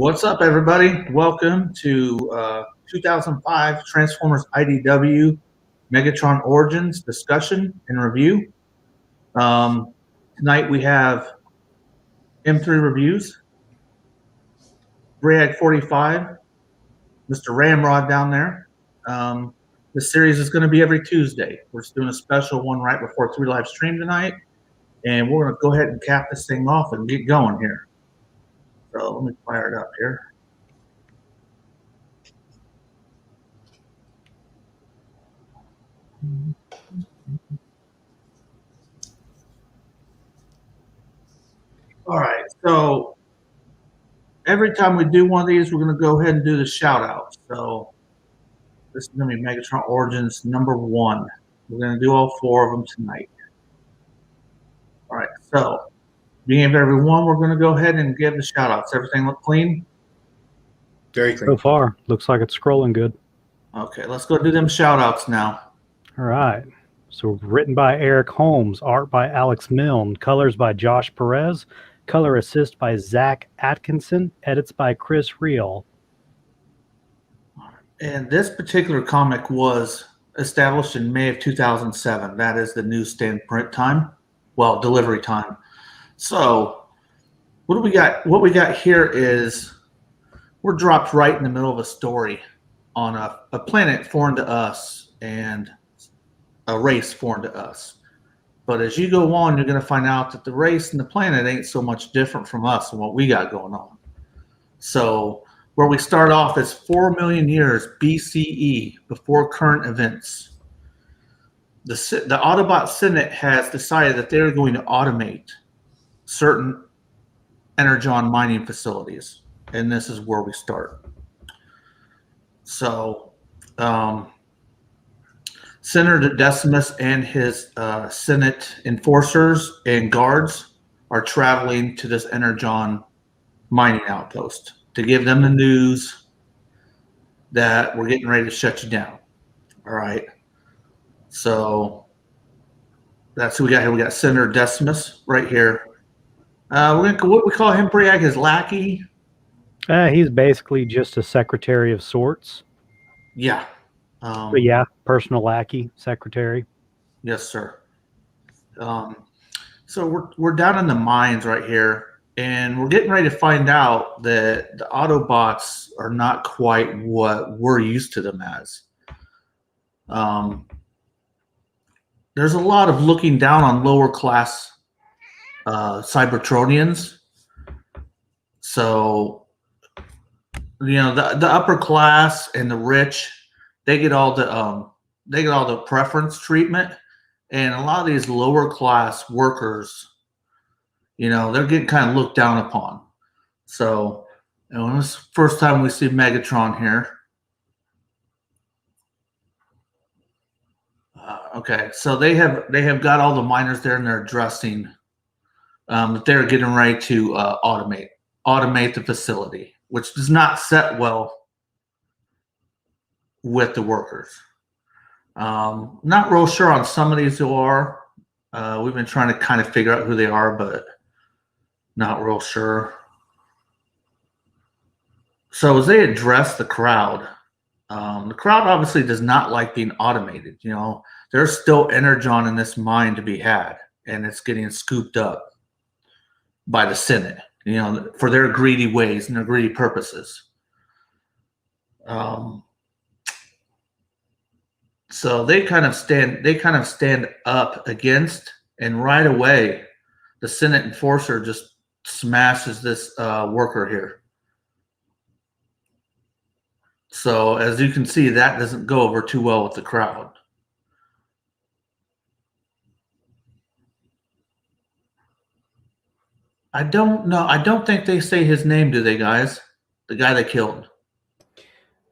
What's up, everybody? Welcome to 2005 Transformers IDW Megatron Origins discussion and review. Tonight we have M3 reviews, Brad 45, Mr. Ramrod down there. This series is going to be every Tuesday. We're just doing a special one right before 3 live stream tonight, and we're going to go ahead and cap this thing off and get going here. So let me fire it up here. All right, so every time we do one of these, we're going to go ahead and do the shout out. So this is going to be Megatron Origins #1. We're going to do all 4 of them tonight. All right, so being of everyone, we're going to go ahead and give the shout outs. Everything look clean? Very clean. So far, looks like it's scrolling good. Okay, let's go do them shout outs now. All right. So written by Eric Holmes, art by Alex Milne, colors by Josh Perez, color assist by Zach Atkinson, edits by Chris Reel. And this particular comic was established in May of 2007. That is the newsstand print time, well, delivery time. So what do we got? What we got here is we're dropped right in the middle of a story on a planet foreign to us and a race foreign to us. But as you go on, you're going to find out that the race and the planet ain't so much different from us and what we got going on. So where we start off is 4 million years BCE, before current events. The Autobot Senate has decided that they're going to automate certain energon mining facilities, and this is where we start. So Senator Decimus and his Senate enforcers and guards are traveling to this energon mining outpost to give them the news that we're getting ready to shut you down. All right. So that's who we got here. We got Senator Decimus right here. We're gonna what we call him, Briag, his lackey. He's basically just a secretary of sorts. Yeah. But yeah, personal lackey, secretary. Yes, sir. So we're down in the mines right here, and we're getting ready to find out that the Autobots are not quite what we're used to them as. There's a lot of looking down on lower class Cybertronians. So, you know, the upper class and the rich, they get all the preference treatment, and a lot of these lower class workers, you know, they're getting kind of looked down upon. So, you know, this is the first time we see Megatron here. Okay, so they have got all the miners there, and they're addressing that they're getting ready to automate the facility, which does not set well with the workers. Not real sure on some of these who are. We've been trying to kind of figure out who they are, but not real sure. So as they address the crowd obviously does not like being automated. You know, there's still energon in this mine to be had, and it's getting scooped up by the Senate, you know, for their greedy ways and their greedy purposes. So they kind of stand up against, and right away, the Senate enforcer just smashes this worker here. So as you can see, that doesn't go over too well with the crowd. I don't know. I don't think they say his name, do they, guys? The guy they killed.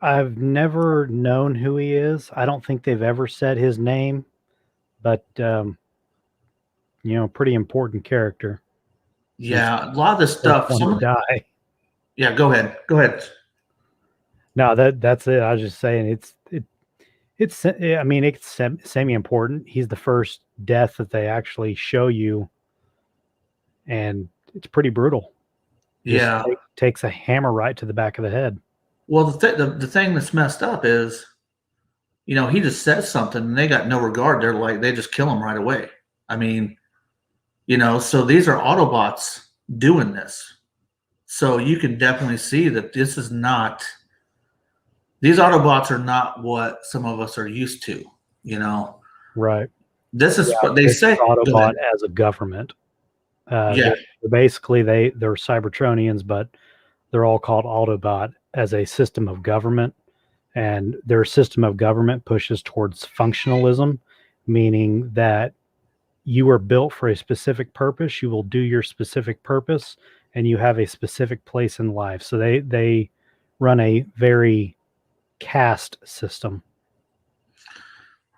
I've never known who he is. I don't think they've ever said his name, but you know, pretty important character. Yeah, a lot of this stuff. Die. Yeah, go ahead. Go ahead. No, that's it. I was just saying it's. I mean, it's semi-important. He's the first death that they actually show you, and it's pretty brutal. Just Yeah. takes a hammer right to the back of the head. Well, the thing that's messed up is, he just says something and they got no regard. They just kill him right away. I mean, so these are Autobots doing this. So you can definitely see that these Autobots are not what some of us are used to, Right. This is what they This is say. Autobot as a government. Yeah. Basically, they're Cybertronians, but they're all called Autobot as a system of government. And their system of government pushes towards functionalism, meaning that you are built for a specific purpose. You will do your specific purpose, and you have a specific place in life. So they run a very caste system.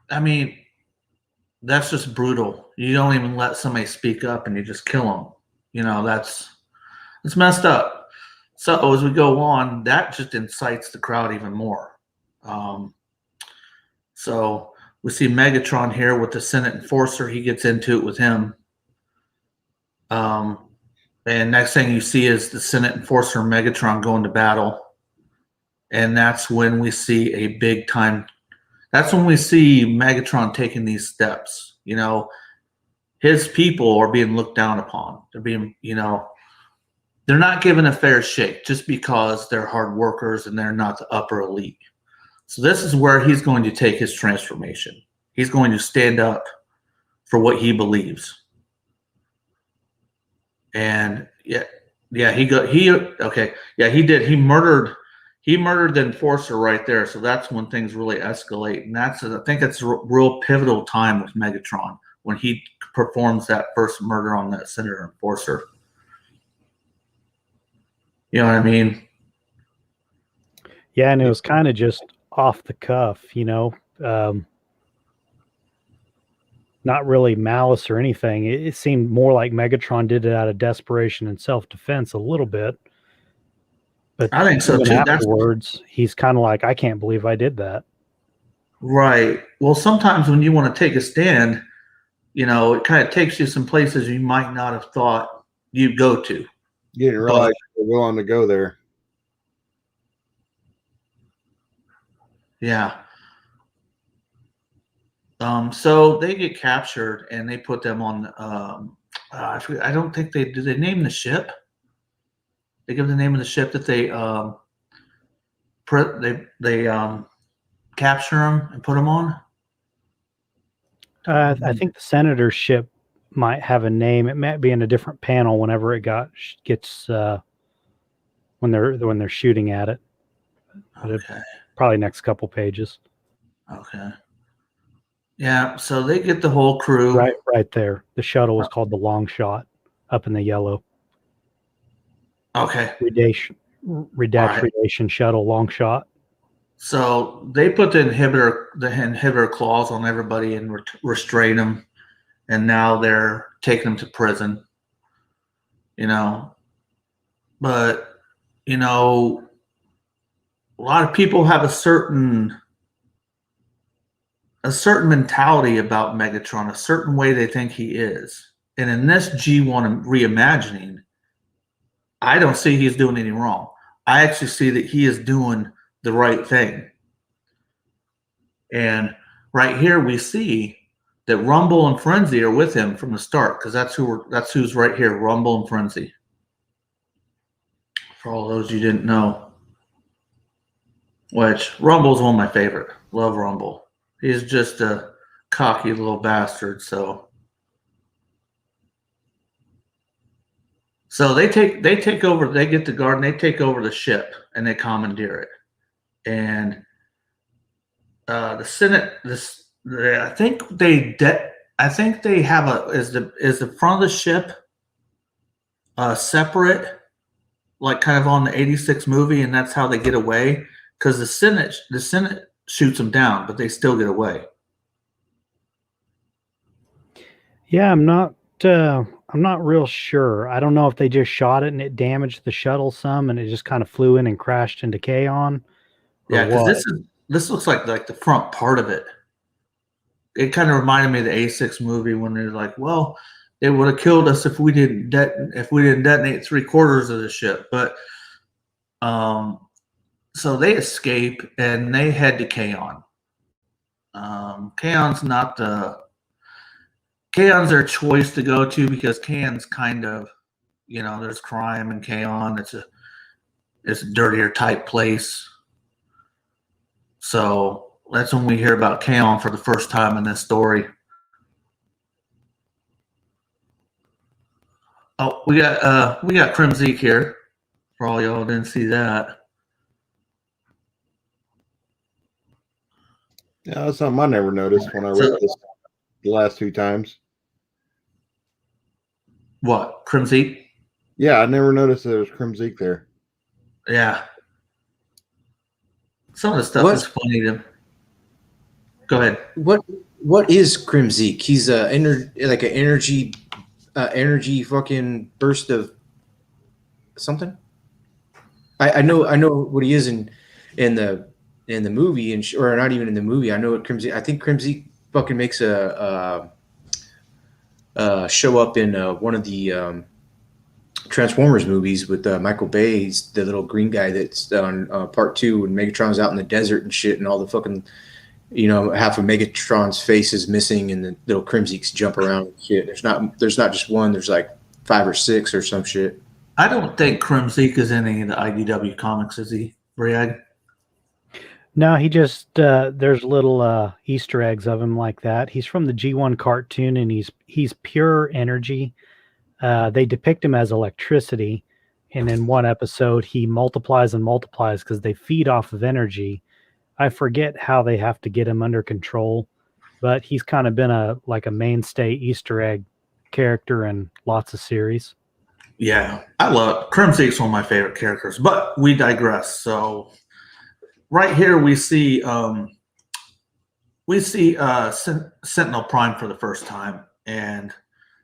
I mean, that's just brutal. You don't even let somebody speak up and you just kill them. It's messed up. So as we go on, that just incites the crowd even more. So we see Megatron here with the Senate Enforcer. He gets into it with him. And next thing you see is the Senate Enforcer and Megatron going to battle. And that's when we see that's when we see Megatron taking these steps. His people are being looked down upon. They're being, they're not given a fair shake just because they're hard workers and they're not the upper elite. So this is where he's going to take his transformation. He's going to stand up for what he believes. And he did. He murdered the Enforcer right there. So that's when things really escalate. And I think it's a real pivotal time with Megatron when he performs that first murder on that Senator Enforcer. You know what I mean? Yeah, and it was kind of just off the cuff, not really malice or anything. It seemed more like Megatron did it out of desperation and self-defense a little bit. But I think so too. Afterwards, he's kind of like, I can't believe I did that. Right. Well, sometimes when you want to take a stand, it kind of takes you some places you might not have thought you'd go to. You didn't realize you were willing to go there. Yeah. So they get captured and they put them on. I don't think they name the ship. They give the name of the ship that they capture them and put them on. I think the Senator's ship might have a name. It might be in a different panel whenever it gets when they're shooting at it. Okay. Probably next couple pages. Okay. Yeah, so they get the whole crew. Right there. The shuttle was called the Long Shot, up in the yellow. Okay. Redation shuttle, Long Shot. So they put the inhibitor claws on everybody and restrain them, and now they're taking them to prison. But a lot of people have a certain mentality about Megatron, a certain way they think he is. And in this G1 reimagining, I don't see he's doing anything wrong. I actually see that he is doing the right thing. And right here we see that Rumble and Frenzy are with him from the start, because that's who's right here, Rumble and Frenzy. For all those you didn't know. Which Rumble's one of my favorite. Love Rumble. He's just a cocky little bastard. So they take over. They get the guard and they take over the ship and they commandeer it. And the Senate, I think they have is the front of the ship separate, like kind of on the '86 movie, and that's how they get away. Because the Senate shoots them down, but they still get away. Yeah, I'm not real sure. I don't know if they just shot it and it damaged the shuttle some, and it just kind of flew in and crashed into Kaon. Yeah, because this looks like the front part of it. It kind of reminded me of the '86 movie when they're like, well, it would have killed us if we didn't detonate 3/4 of the ship. But so they escape and they head to Kaon. Kaon's their choice to go to because Kaon's kind of, there's crime in Kaon. It's a dirtier type place. So that's when we hear about Kaon for the first time in this story. Oh, we got Crimzeek here. For all y'all didn't see that. Yeah, that's something I never noticed when I read this the last 2 times. What, Crimzeek? Yeah, I never noticed there was Crimzeek there. Yeah. Some of the stuff is funny to. Go ahead. What is Crimzeek? He's like an energy fucking burst of something. I know what he is in the movie or not even in the movie. I know what Crimzeek. I think Crimzeek fucking makes a show up in one of the Transformers movies with Michael Bay. He's the little green guy that's on part 2 when Megatron's out in the desert and shit, and all the fucking, half of Megatron's face is missing, and the little Crimzeeks jump around and shit. There's not just one. There's like 5 or 6 or some shit. I don't think Crimzeek is in any of the IDW comics, is he, Briag? No, he just there's little Easter eggs of him like that. He's from the G1 cartoon, and he's pure energy. They depict him as electricity, and in one episode he multiplies and multiplies because they feed off of energy. I forget how they have to get him under control, but he's kind of been a mainstay Easter egg character in lots of series. Yeah, I love Crimzeek's one of my favorite characters, but we digress. So right here we see Sentinel Prime for the first time, and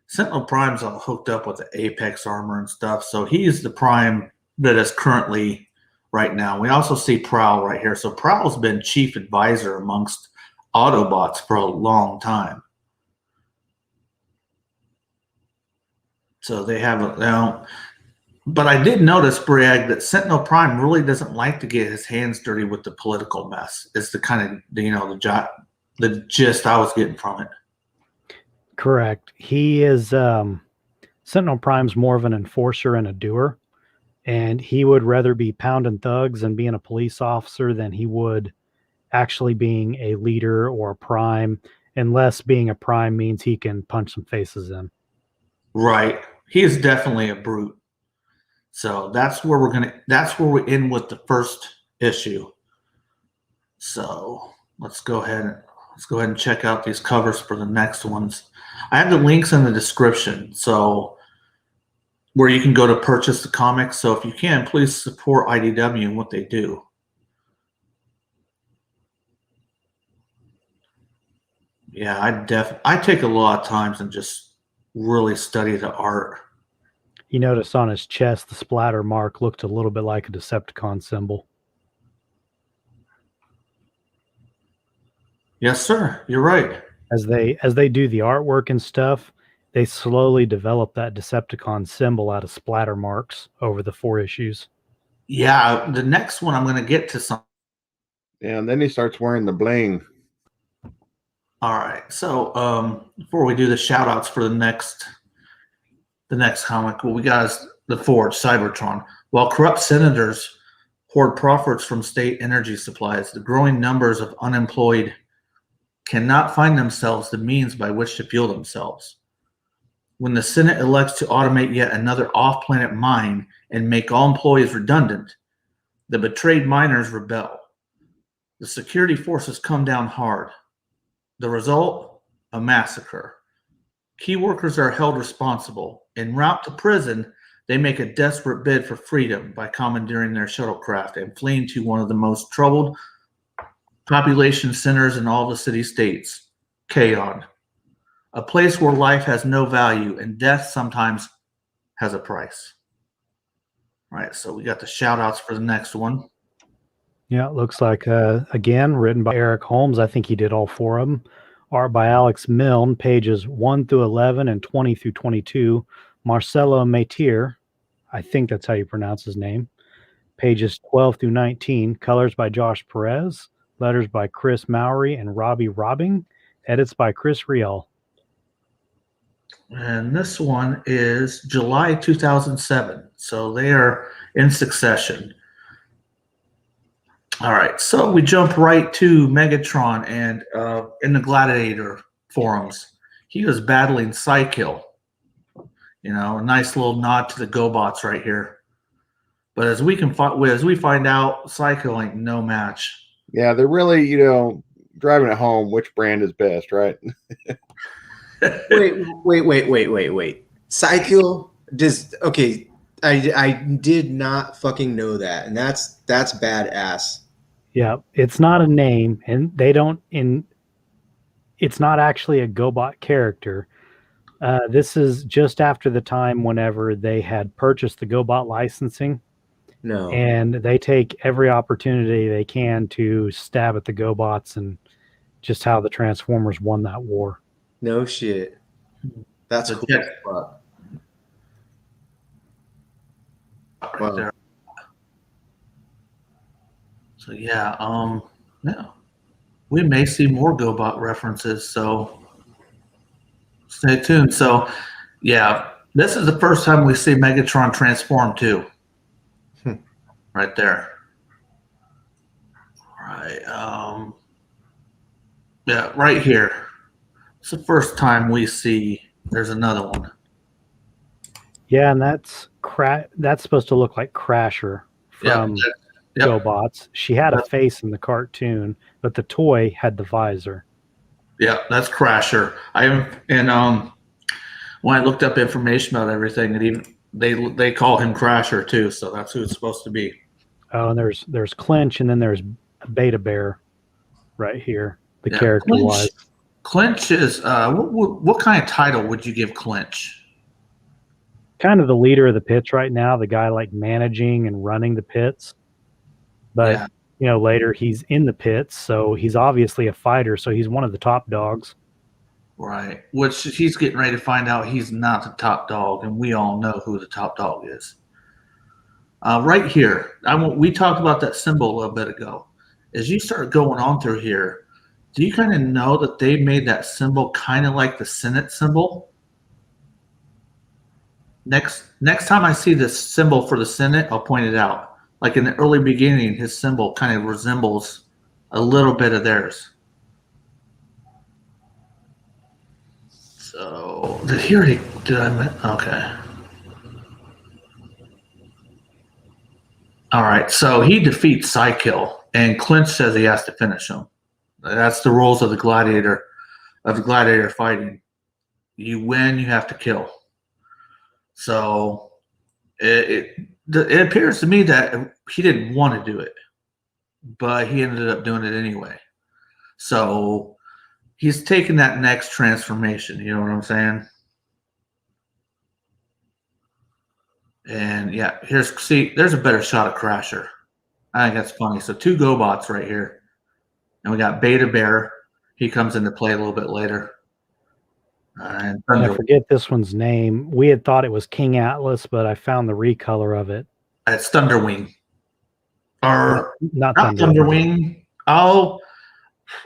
Sentinel Prime's all hooked up with the Apex armor and stuff. So he's the Prime that is currently right now. We also see Prowl right here. So Prowl's been chief advisor amongst Autobots for a long time. So they have but I did notice, Briag, that Sentinel Prime really doesn't like to get his hands dirty with the political mess. It's the kind of the gist I was getting from it. Correct. He is Sentinel Prime's more of an enforcer and a doer, and he would rather be pounding thugs and being a police officer than he would actually being a leader or a Prime, unless being a Prime means he can punch some faces in. Right. He is definitely a brute. So that's where we're in with the first issue. So let's go ahead and check out these covers for the next ones. I have the links in the description, so where you can go to purchase the comics. So if you can, please support IDW and what they do. Yeah, I take a lot of times and just really study the art. You notice on his chest, the splatter mark looked a little bit like a Decepticon symbol. Yes, sir. You're right. As they do the artwork and stuff, they slowly develop that Decepticon symbol out of splatter marks over the 4 issues. Yeah, the next one I'm going to get to some. Yeah, and then he starts wearing the bling. All right. So before we do the shout outs for the next comic, what we got is the Forge, Cybertron. While corrupt senators hoard profits from state energy supplies, the growing numbers of unemployed cannot find themselves the means by which to fuel themselves. When the Senate elects to automate yet another off-planet mine and make all employees redundant, the betrayed miners rebel. The security forces come down hard. The result? A massacre. Key workers are held responsible. En route to prison, they make a desperate bid for freedom by commandeering their shuttlecraft and fleeing to one of the most troubled population centers in all the city-states, Kaon, a place where life has no value and death sometimes has a price. All right, so we got the shout-outs for the next one. Yeah, it looks like, again, written by Eric Holmes. I think he did all 4 of them. Art by Alex Milne, pages 1 through 11 and 20 through 22. Marcelo Matier, I think that's how you pronounce his name, pages 12 through 19. Colors by Josh Perez. Letters by Chris Mowry and Robbie Robbing. Edits by Chris Riel. And this one is July 2007. So they are in succession. All right. So we jump right to Megatron, and in the Gladiator forums, he was battling Psykill. You know, a nice little nod to the GoBots right here. But as we find out, Psykill ain't no match. Yeah, they're really, driving it home which brand is best, right? Wait. Psykill okay. I did not fucking know that, and that's badass. Yeah, it's not a name, and it's not actually a GoBot character. This is just after the time whenever they had purchased the GoBot licensing. No. And they take every opportunity they can to stab at the GoBots, and just how the Transformers won that war. No shit. That's cool. Yeah. Fuck. Right Wow. there. So yeah, we may see more GoBot references, so stay tuned. So yeah, this is the first time we see Megatron transform too. Right there. Right. Yeah, right here. It's the first time we see. There's another one. Yeah, and that's supposed to look like Crasher from Yep. GoBots. She had a face in the cartoon, but the toy had the visor. Yeah, that's Crasher. When I looked up information about everything, and even they call him Crasher too, so that's who it's supposed to be. Oh, and there's Clinch, and then there's Beta Bear right here. The character wise, Clinch is what kind of title would you give Clinch? kind of the leader of the pits right now. The guy like managing and running the pits, but later he's in the pits, so he's obviously a fighter. So he's one of the top dogs. Right, which he's getting ready to find out he's not the top dog, and we all know who the top dog is. Right here, we talked about that symbol a little bit ago. As you start going on through here, do you kind of know that they made that symbol kind of like the Senate symbol? Next time I see this symbol for the Senate, I'll point it out. Like in the early beginning, his symbol kind of resembles a little bit of theirs. So okay. All right, so he defeats Psykill, and Clinch says he has to finish him. That's the rules of the gladiator fighting. You win, you have to kill. So it appears to me that he didn't want to do it, but he ended up doing it anyway. So he's taking that next transformation. You know what I'm saying? And yeah, there's a better shot of Crasher. I think that's funny. So 2 GoBots right here. And we got Beta Bear. He comes into play a little bit later. And I forget this one's name. We had thought it was King Atlas, but I found the recolor of it. It's Thunderwing. Or not Thunderwing. Oh,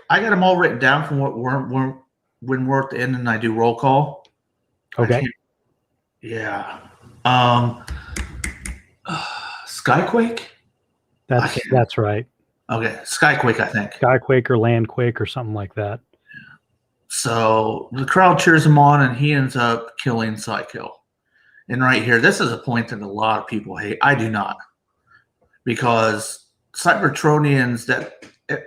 I got them all written down from when we're at the end and I do roll call. Okay. Yeah. Skyquake? That's right. Okay, Skyquake, I think. Skyquake or Landquake or something like that. So the crowd cheers him on, and he ends up killing Psykill. And right here, this is a point that a lot of people hate. I do not, because Cybertronians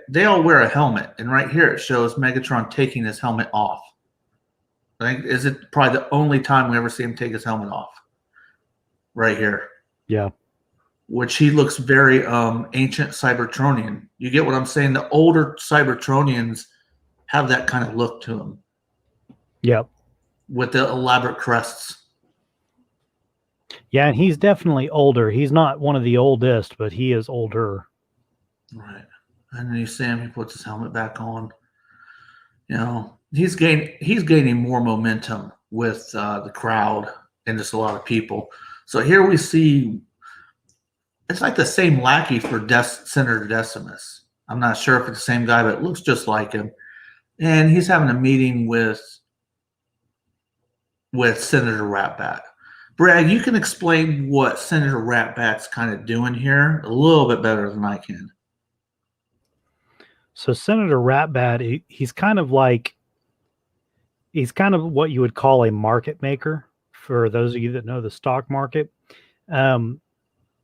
they all wear a helmet, and right here it shows Megatron taking his helmet off. I think is it probably the only time we ever see him take his helmet off. Right here. Yeah. Which he looks very ancient Cybertronian. You get what I'm saying? The older Cybertronians have that kind of look to them. Yep. With the elaborate crests. Yeah, and he's definitely older. He's not one of the oldest, but he is older. Right. And then you see him, he puts his helmet back on. He's gaining more momentum with the crowd and just a lot of people. So here we see it's like the same lackey for Senator Decimus. I'm not sure if it's the same guy, but it looks just like him. And he's having a meeting with Senator Ratbat. Brad, you can explain what Senator Ratbat's kind of doing here a little bit better than I can. So Senator Ratbat, he's kind of what you would call a market maker. For those of you that know the stock market,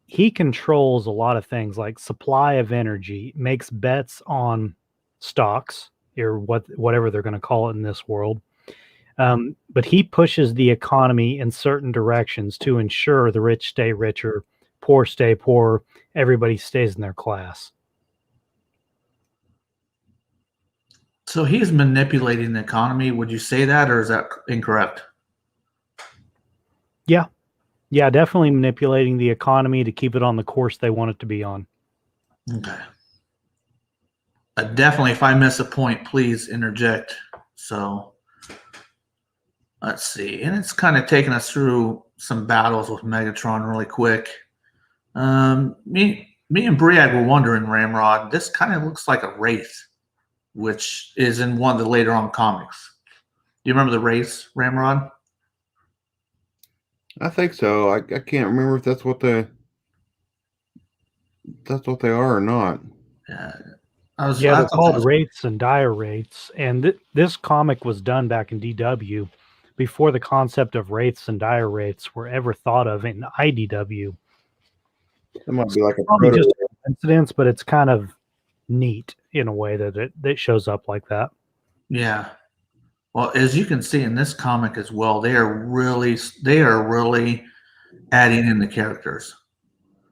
he controls a lot of things like supply of energy, makes bets on stocks or whatever they're going to call it in this world. But he pushes the economy in certain directions to ensure the rich stay richer, poor stay poor, everybody stays in their class. So he's manipulating the economy. Would you say that, or is that incorrect? Yeah, definitely manipulating the economy to keep it on the course they want it to be on. Okay. Definitely, if I miss a point, please interject. So let's see. And it's kind of taking us through some battles with Megatron really quick. Me and Briag were wondering, Ramrod, this kind of looks like a Wraith, which is in one of the later on comics. Do you remember the Wraiths, Ramrod? I think so. I can't remember if that's what they are or not. Yeah. They're called Wraiths and Dire Wraiths. And this comic was done back in DW before the concept of Wraiths and Dire Wraiths were ever thought of in IDW. It might be like a probably just a coincidence, but it's kind of neat in a way that it shows up like that. Yeah. Well, as you can see in this comic as well, they are really adding in the characters,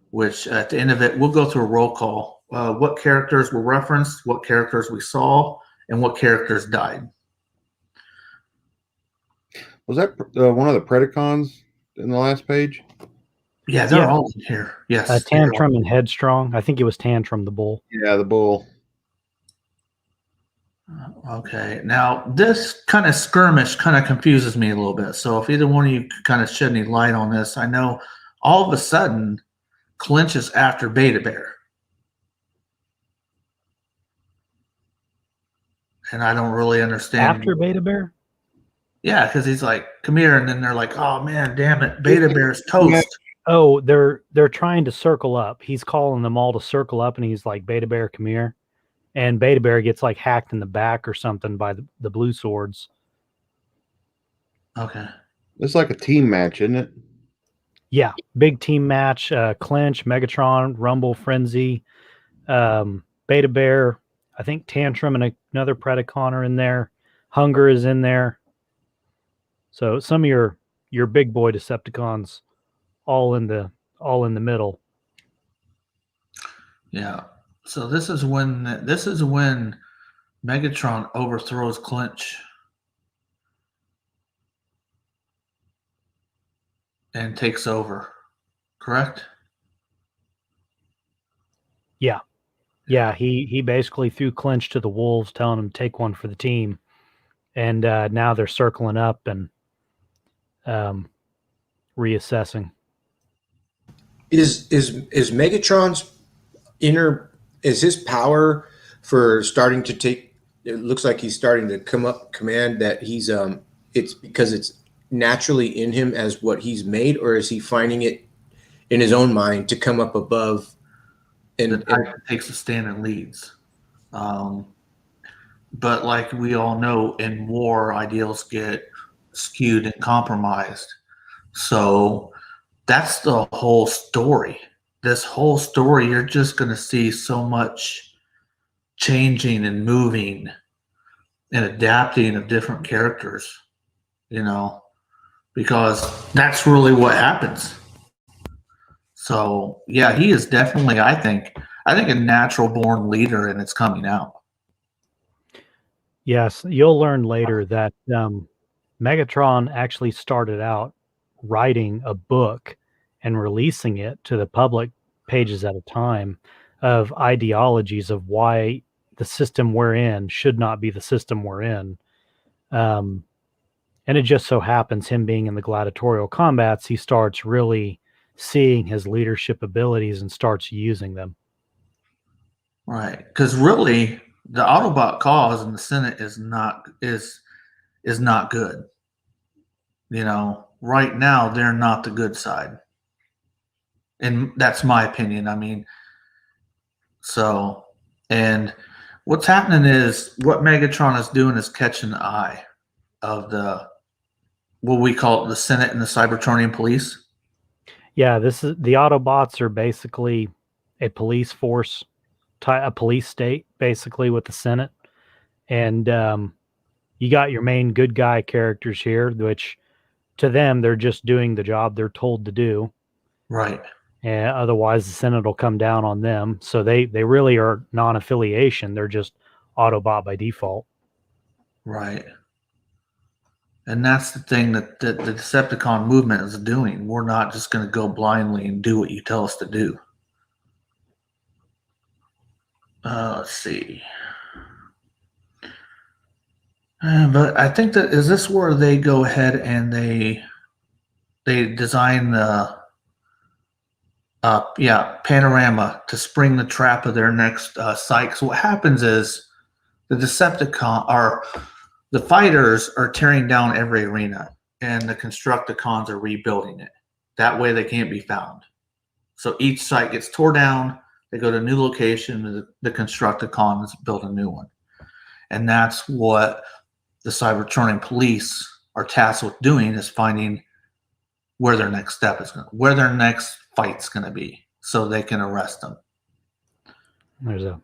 which at the end of it, we'll go through a roll call. What characters were referenced, what characters we saw, and what characters died. Was that one of the Predacons in the last page? Yeah, they're all in here. Yes. Tantrum and Headstrong. I think it was Tantrum, the bull. Yeah, the bull. Okay. Now, this kind of skirmish kind of confuses me a little bit. So if either one of you could kind of shed any light on this, I know all of a sudden Clinch is after Beta Bear. And I don't really understand. After Beta Bear? Yeah, because he's like, come here. And then they're like, oh, man, damn it. Beta Bear's toast. Oh, they're trying to circle up. He's calling them all to circle up, and he's like, Beta Bear, come here. And Beta Bear gets like hacked in the back or something by the Blue Swords. Okay. It's like a team match, isn't it? Yeah, big team match. Clinch, Megatron, Rumble, Frenzy, Beta Bear. I think Tantrum and another Predacon are in there. Hunger is in there. So some of your big boy Decepticons, all in the middle. Yeah. So this is when Megatron overthrows Clinch and takes over. Correct? Yeah. Yeah, he basically threw Clinch to the wolves, telling him to take one for the team. And now they're circling up and reassessing. Is Megatron's is his power for starting to take, it looks like he's starting to come up command that he's it's because it's naturally in him as what he's made, or is he finding it in his own mind to come up above and takes a stand and leads? But like we all know, in war, ideals get skewed and compromised. So that's the whole story. This whole story, you're just going to see so much changing and moving and adapting of different characters, because that's really what happens. So yeah, he is definitely, I think a natural born leader, and it's coming out. Yes, you'll learn later that Megatron actually started out writing a book and releasing it to the public pages at a time of ideologies of why the system we're in should not be the system we're in. And it just so happens, him being in the gladiatorial combats, he starts really seeing his leadership abilities and starts using them. Right. Because really, the Autobot cause in the Senate is not good. You know, right now they're not the good side. And that's my opinion. I mean, so, and what's happening is what Megatron is doing is catching the eye of what we call the Senate and the Cybertronian police. Yeah, the Autobots are basically a police force, a police state, basically, with the Senate. And you got your main good guy characters here, which to them, they're just doing the job they're told to do. Right. And otherwise, the Senate will come down on them. So they really are non-affiliation. They're just Autobot by default. Right. And that's the thing that the Decepticon movement is doing. We're not just going to go blindly and do what you tell us to do. Let's see. But I think that is this where they go ahead and they design the panorama to spring the trap of their next site. So what happens is the the fighters are tearing down every arena, and the Constructicons are rebuilding it. That way they can't be found. So each site gets tore down, they go to a new location, and the Constructicons build a new one. And that's what the Cybertronian police are tasked with doing, is finding where their next step is, where their next fight's going to be, so they can arrest them. There's a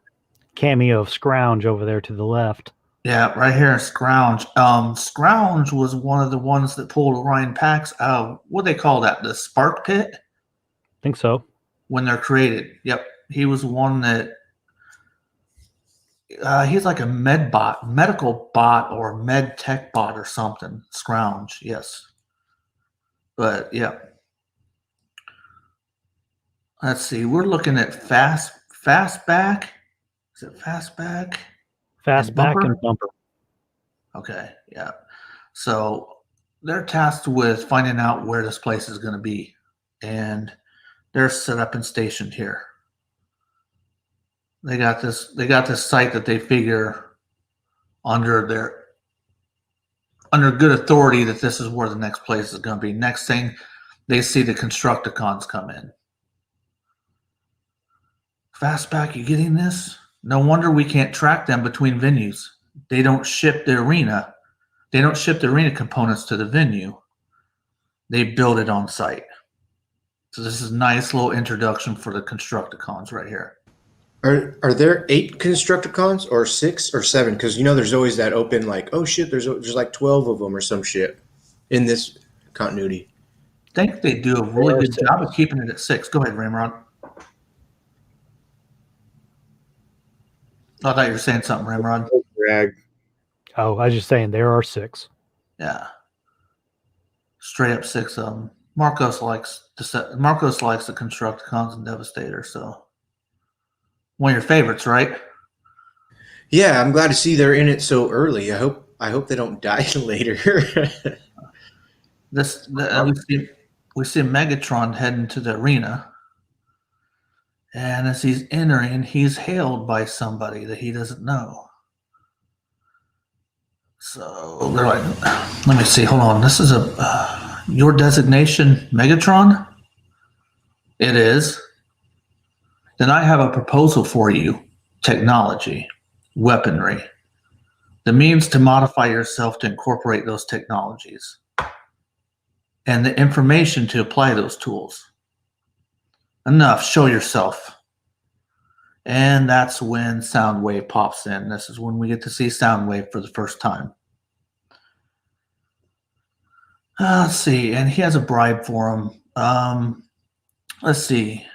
cameo of Scrounge over there to the left. Yeah, right here, Scrounge. Scrounge was one of the ones that pulled Orion Pax out of, what do they call that, the spark pit? I think so. When they're created. Yep. He was one that, he's like a medical bot or med tech bot or something. Scrounge, yes. But, yeah. Let's see. We're looking at Fastback. Is it Fastback? Fastback and Bumper. Okay, yeah. So they're tasked with finding out where this place is going to be, and they're set up and stationed here. They got this site that they figure under good authority that this is where the next place is going to be. Next thing, they see the Constructicons come in. Fastback, you getting this? No wonder we can't track them between venues. They don't ship the arena. They don't ship the arena components to the venue. They build it on site. So this is a nice little introduction for the Constructicons right here. Are there 8 Constructicons or 6 or 7? Because there's always that open, like, oh shit, there's like 12 of them or some shit in this continuity. I think they do a really good job of keeping it at 6. Go ahead, Ramrod. I thought you were saying something, Ramrod. Oh, I was just saying there are 6. Yeah. Straight up 6 of them. Marcos likes the Constructicons and Devastator, so one of your favorites, right? Yeah, I'm glad to see they're in it so early. I hope they don't die later. We see Megatron heading to the arena. And as he's entering, he's hailed by somebody that he doesn't know. So they're like, let me see, hold on. This is your designation, Megatron? It is. Then I have a proposal for you. Technology, weaponry, the means to modify yourself to incorporate those technologies, and the information to apply those tools. Enough, show yourself. And that's when Soundwave pops in. This is when we get to see Soundwave for the first time. Let's see, and he has a bribe for him. Let's see.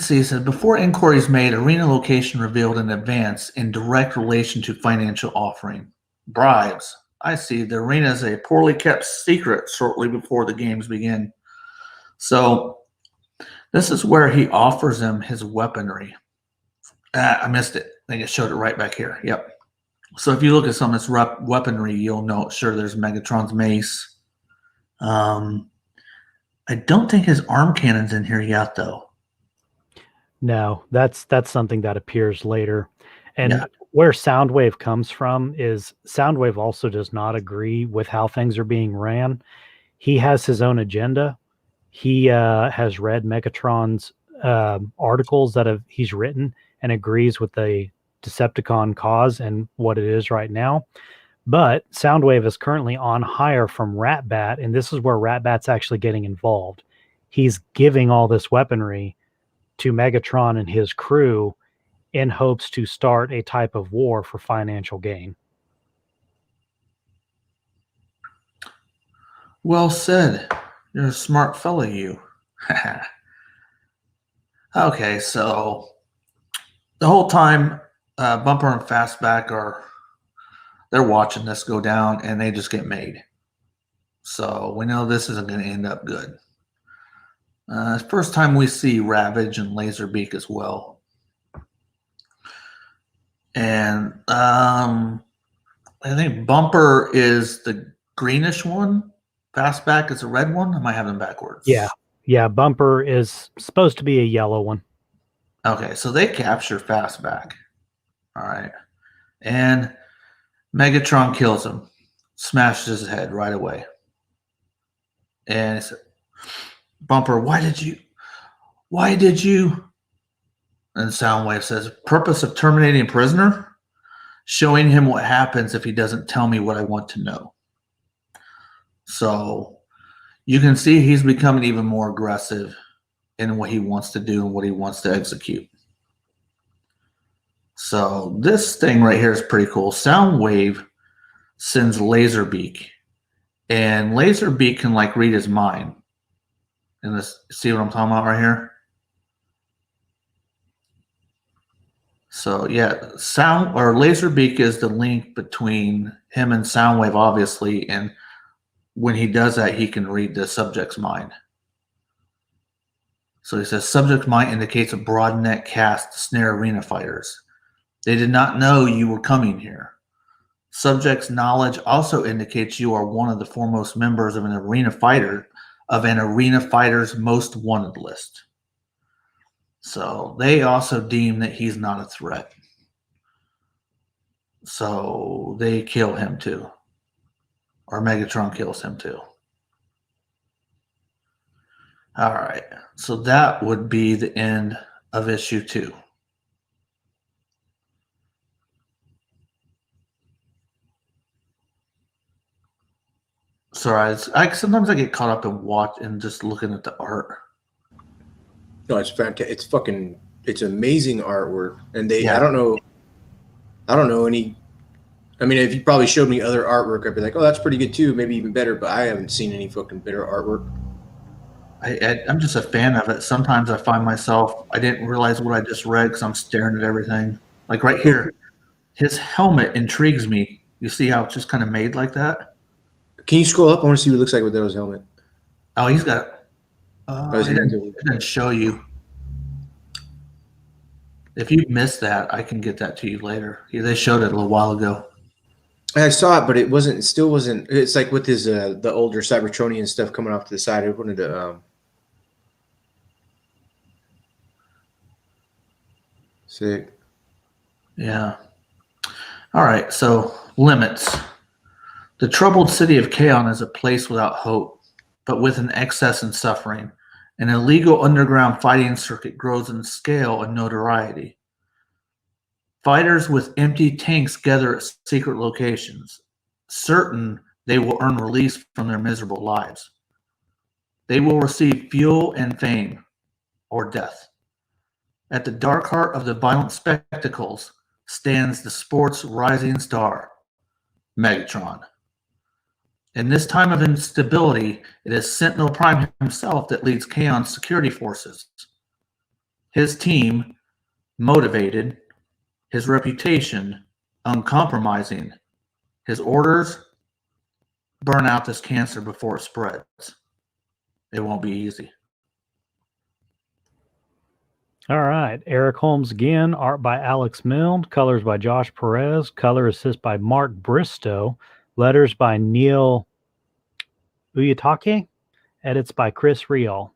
He said, before inquiry is made, arena location revealed in advance in direct relation to financial offering. Bribes. I see. The arena is a poorly kept secret shortly before the games begin. So this is where he offers him his weaponry. I missed it. I think it showed it right back here. Yep. So if you look at some of this weaponry, you'll know. Sure, there's Megatron's mace. I don't think his arm cannon's in here yet, though. No, that's something that appears later. And Yeah. where Soundwave comes from is Soundwave also does not agree with how things are being ran. He has his own agenda. He has read Megatron's articles that he's written and agrees with the Decepticon cause and what it is right now. But Soundwave is currently on hire from Ratbat, and this is where Ratbat's actually getting involved. He's giving all this weaponry to Megatron and his crew in hopes to start a type of war for financial gain. Well said. You're a smart fellow, you. Okay, so the whole time, Bumper and Fastback they're watching this go down, and they just get made. So we know this isn't going to end up good. First time we see Ravage and Laserbeak as well. And I think Bumper is the greenish one. Fastback is the red one. I might have them backwards. Yeah. Bumper is supposed to be a yellow one. Okay, so they capture Fastback. All right. And Megatron kills him. Smashes his head right away. And it's Bumper, why did you? And Soundwave says, purpose of terminating a prisoner? Showing him what happens if he doesn't tell me what I want to know. So you can see he's becoming even more aggressive in what he wants to do and what he wants to execute. So this thing right here is pretty cool. Soundwave sends Laserbeak, and Laserbeak can like read his mind. And this, see what I'm talking about right here? So yeah, Laserbeak is the link between him and Soundwave, obviously, and when he does that, he can read the subject's mind. So he says, subject's mind indicates a broad net cast to snare arena fighters. They did not know you were coming here. Subject's knowledge also indicates you are one of the foremost members of an arena fighter's most wanted list. So they also deem that he's not a threat. So they kill him too. Or Megatron kills him too. All right. So that would be the end of issue 2. Sorry, sometimes I get caught up in just looking at the art. No, it's fantastic. It's amazing artwork. And Yeah. I don't know any. I mean, if you probably showed me other artwork, I'd be like, oh, that's pretty good too, maybe even better. But I haven't seen any fucking better artwork. I'm just a fan of it. Sometimes I find myself, I didn't realize what I just read because I'm staring at everything. Like right here, his helmet intrigues me. You see how it's just kind of made like that? Can you scroll up? I want to see what it looks like with those helmet. Oh, he's got. Oh, is It it- didn't show you. If you missed that, I can get that to you later. They showed it a little while ago. I saw it, but it wasn't. It still wasn't. It's like with his the older Cybertronian stuff coming off to the side. I wanted to sick. Yeah. All right. So limits. The troubled city of Kaon is a place without hope, but with an excess in suffering. An illegal underground fighting circuit grows in scale and notoriety. Fighters with empty tanks gather at secret locations, certain they will earn release from their miserable lives. They will receive fuel and fame, or death. At the dark heart of the violent spectacles stands the sport's rising star, Megatron. In this time of instability, it is Sentinel Prime himself that leads Kaon's security forces. His team, motivated, his reputation, uncompromising, his orders, burn out this cancer before it spreads. It won't be easy. All right. Eric Holmes again. Art by Alex Milne. Colors by Josh Perez. Color assist by Mark Bristow. Letters by Neil Uyatake. Edits by Chris Rial.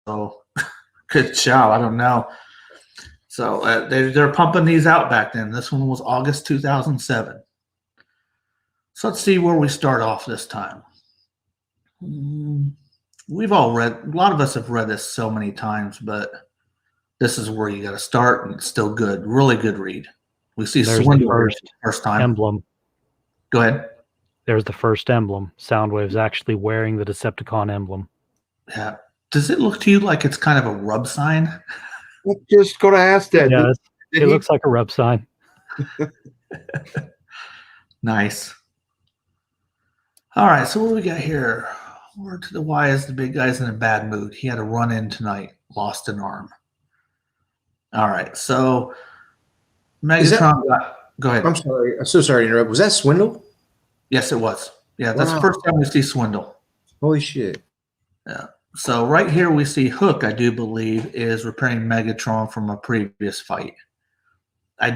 So good job. I don't know. So they're pumping these out back then. This one was August 2007. So let's see where we start off this time. We've all read, a lot of us have read this so many times, but this is where you got to start, and it's still good. Really good read. We see There's Swindle the first time. emblem. Go ahead. There's the first emblem. Soundwave's actually wearing the Decepticon emblem. Yeah. Does it look to you like it's kind of a rub sign? I'm just going to ask that. Yeah, it looks like a rub sign. Nice. All right, so what do we got here? Word to the wise, the big guy's in a bad mood. He had a run-in tonight, lost an arm. All right, so Megatron go ahead. I'm sorry. I'm so sorry to interrupt. Was that Swindle? Yes, it was. Yeah, that's Wow. the first time we see Swindle. Holy shit. Yeah. So right here we see Hook, I do believe, is repairing Megatron from a previous fight. I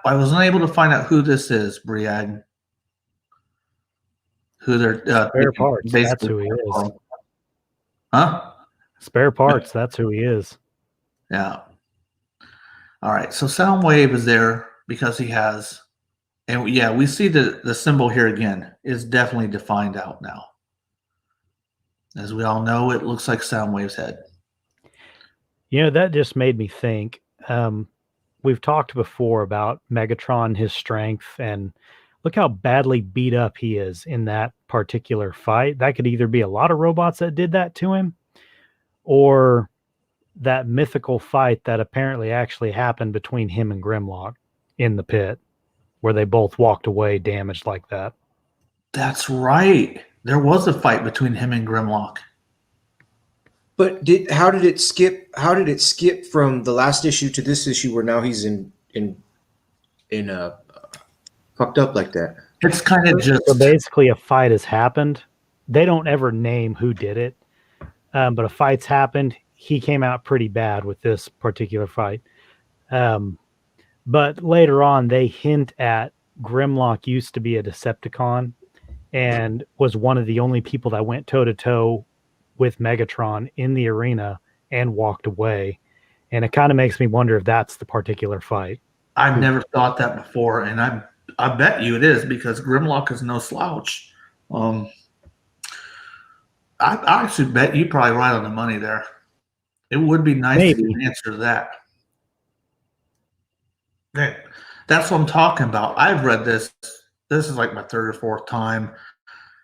was unable to find out who this is, Briag. Who they're Spare parts. That's who he is. Huh? Spare parts. That's who he is. Yeah. All right. So Soundwave is there because he has, and yeah, we see the symbol here again is definitely defined out now. As we all know, it looks like Soundwave's head. You know, that just made me think. We've talked before about Megatron, his strength, and look how badly beat up he is in that particular fight. That could either be a lot of robots that did that to him, or that mythical fight that apparently actually happened between him and Grimlock in the pit, where they both walked away damaged like that. That's right. There was a fight between him and Grimlock. But how did it skip? How did it skip from the last issue to this issue, where now he's in fucked up like that? It's kind of just so basically a fight has happened. They don't ever name who did it, but a fight's happened. He came out pretty bad with this particular fight. But later on, they hint at Grimlock used to be a Decepticon and was one of the only people that went toe-to-toe with Megatron in the arena and walked away. And it kind of makes me wonder if that's the particular fight. I've never thought that before, and I bet you it is, because Grimlock is no slouch. I actually bet you probably right on the money there. It would be nice to get an answer to that. Okay. That's what I'm talking about. I've read this. This is like my third or fourth time.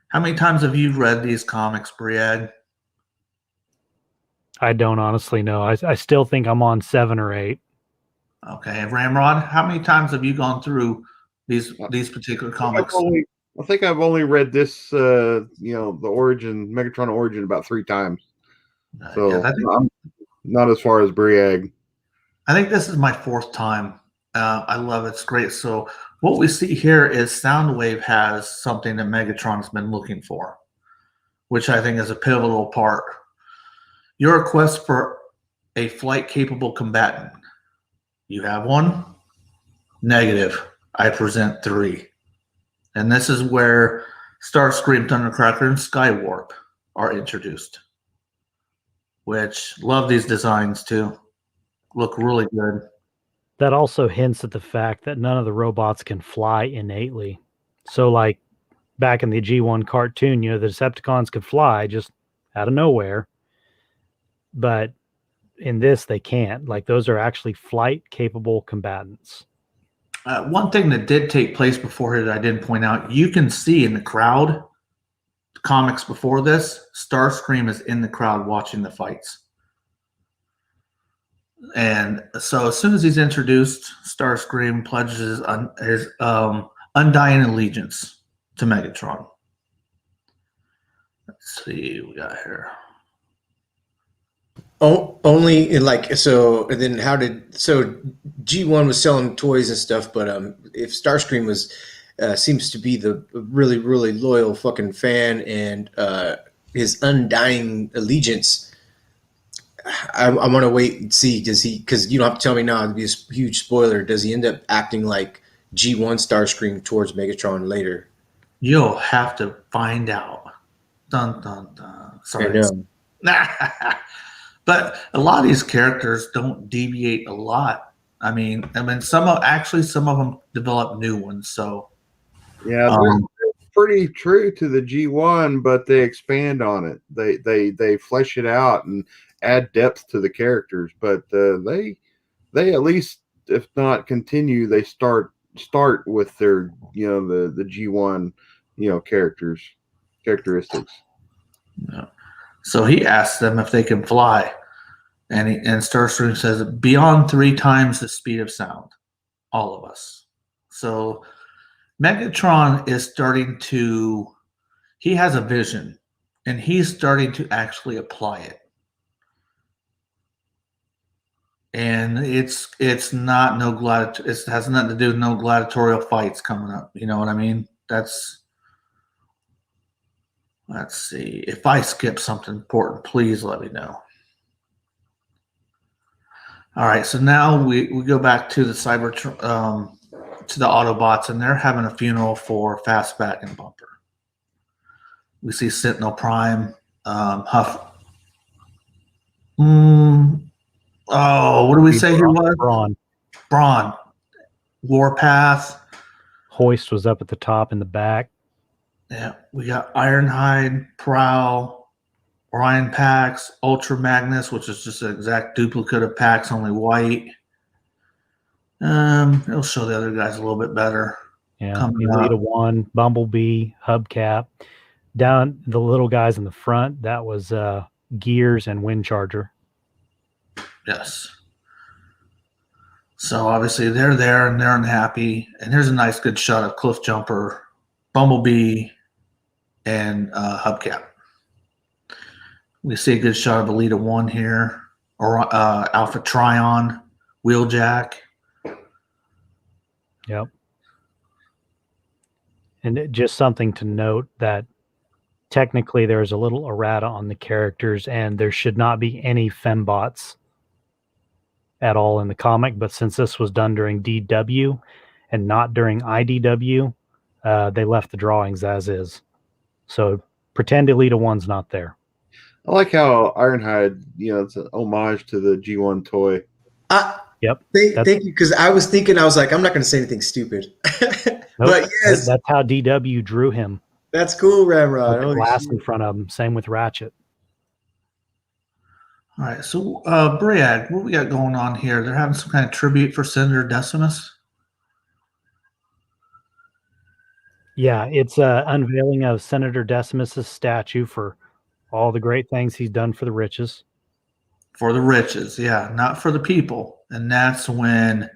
How many times have you read these comics, Briad? I don't honestly know. I still think I'm on 7 or 8. Okay. Ramrod, how many times have you gone through these particular comics? I think I've only read this, the Origin, Megatron Origin, about 3 times. So yeah, I'm not as far as Briag. I think this is my 4th time. I love it. It's great. So what we see here is Soundwave has something that Megatron's been looking for, which I think is a pivotal part. Your request for a flight-capable combatant. You have one? Negative. I present 3. And this is where Starscream, Thundercracker, and Skywarp are introduced. Which, love these designs too. Look really good. That also hints at the fact that none of the robots can fly innately. So like back in the G1 cartoon, the Decepticons could fly just out of nowhere. But in this, they can't. Like, those are actually flight-capable combatants. One thing that did take place before here that I didn't point out, you can see in the crowd, comics before this, Starscream is in the crowd watching the fights. And so as soon as he's introduced, Starscream pledges his undying allegiance to Megatron. Let's see what we got here. Oh, only in then G1 was selling toys and stuff, but if Starscream was seems to be the really, really loyal fucking fan and his undying allegiance. I want to wait and see. Does he? Because you don't have to tell me now. It'd be a huge spoiler. Does he end up acting like G1 Starscream towards Megatron later? You'll have to find out. Dun dun dun. Sorry. I know. But a lot of these characters don't deviate a lot. I mean, some of them develop new ones. So yeah, they're pretty true to the G1, but they expand on it. They flesh it out and add depth to the characters. But they at least, if not continue, they start with their the G1 characteristics. Yeah. So he asks them if they can fly, and Starscream says beyond 3 times the speed of sound, all of us. So Megatron is starting to. He has a vision, and he's starting to actually apply it. And it's not it has nothing to do with no gladiatorial fights coming up. You know what I mean? Let's see. If I skip something important, please let me know. All right, so now we go back to the to the Autobots, and they're having a funeral for Fastback and Bumper. We see Sentinel Prime, Huff. Oh, what do we say he was? Brawn. Warpath. Hoist was up at the top in the back. Yeah, we got Ironhide, Prowl, Orion Pax, Ultra Magnus, which is just an exact duplicate of Pax, only white. It'll show the other guys a little bit better. Yeah, Elita 1, Bumblebee, Hubcap. Down the little guys in the front, that was Gears and Windcharger. Yes. So obviously they're there and they're unhappy. And here's a nice good shot of Cliff Jumper, Bumblebee, and Hubcap. We see a good shot of Elita 1 here, or Alpha Trion, Wheeljack. Yep. And just something to note that technically there's a little errata on the characters, and there should not be any fembots at all in the comic. But since this was done during DW and not during IDW, they left the drawings as is. So pretend Elita 1's not there. I like how Ironhide, it's an homage to the G1 toy. Yep. Thank you, because I was like, I'm not going to say anything stupid. Nope, but yes, that's how DW drew him. That's cool, Ramrod. With the glass in front of him. Same with Ratchet. All right, so Briag, what we got going on here? They're having some kind of tribute for Senator Decimus. Yeah, it's an unveiling of Senator Decimus's statue for all the great things he's done for the riches. For the riches, yeah, not for the people. And that's when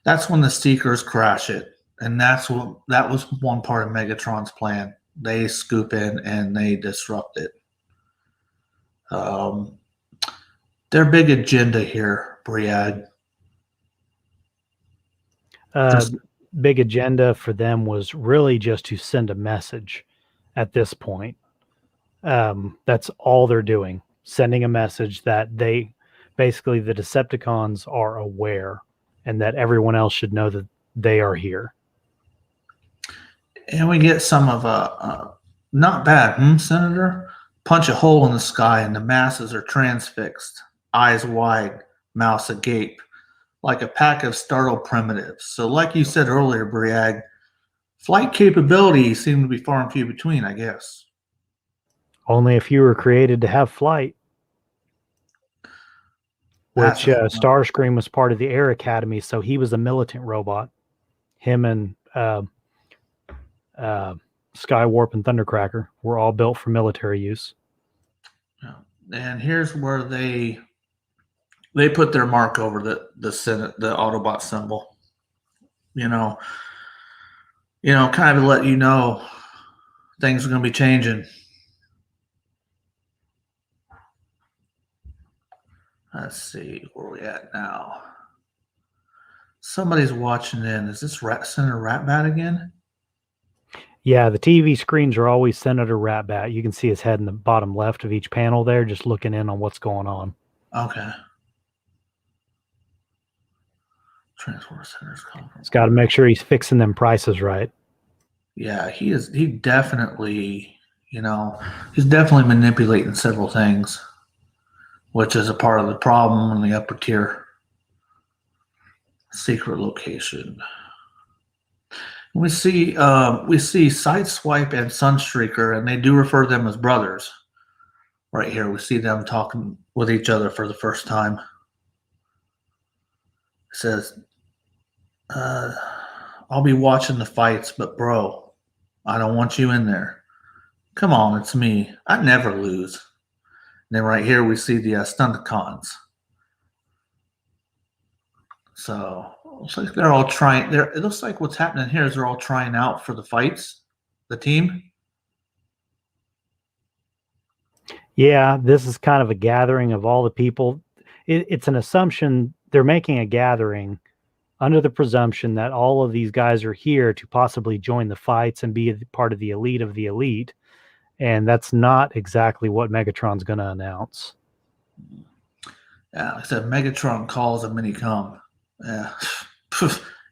the Seekers crash it. And that was one part of Megatron's plan. They scoop in and they disrupt it. Their big agenda here, Briag. Big agenda for them was really just to send a message at this point. That's all they're doing, sending a message that the Decepticons are aware and that everyone else should know that they are here. And we get some of not bad, Senator? Punch a hole in the sky and the masses are transfixed, eyes wide, mouths agape, like a pack of startled primitives. So like you said earlier, Briag, flight capabilities seem to be far and few between, I guess. Only if you were created to have flight. Which Starscream was part of the Air Academy, so he was a militant robot. Him and Skywarp and Thundercracker were all built for military use. Yeah. And here's where they put their mark over the Autobot symbol. Kind of let you know things are going to be changing. Let's see where we at now. Somebody's watching in. Is this Senator Ratbat again? Yeah, the TV screens are always Senator Ratbat. You can see his head in the bottom left of each panel there, just looking in on what's going on. Okay. Transport centers come from. He's got to make sure he's fixing them prices right. Yeah, he is. He definitely, he's definitely manipulating several things, which is a part of the problem in the upper tier. Secret location. We see Sideswipe and Sunstreaker, and they do refer to them as brothers. Right here, we see them talking with each other for the first time. It says, I'll be watching the fights, but bro, I don't want you in there. Come on, it's me. I never lose. And then right here, we see the Decepticons. So it looks like they're all trying. It looks like what's happening here is they're all trying out for the fights, the team. Yeah, this is kind of a gathering of all the people. It's an assumption they're making a gathering under the presumption that all of these guys are here to possibly join the fights and be part of the elite. And that's not exactly what Megatron's going to announce. Yeah, like I said, Megatron calls and many come. Yeah.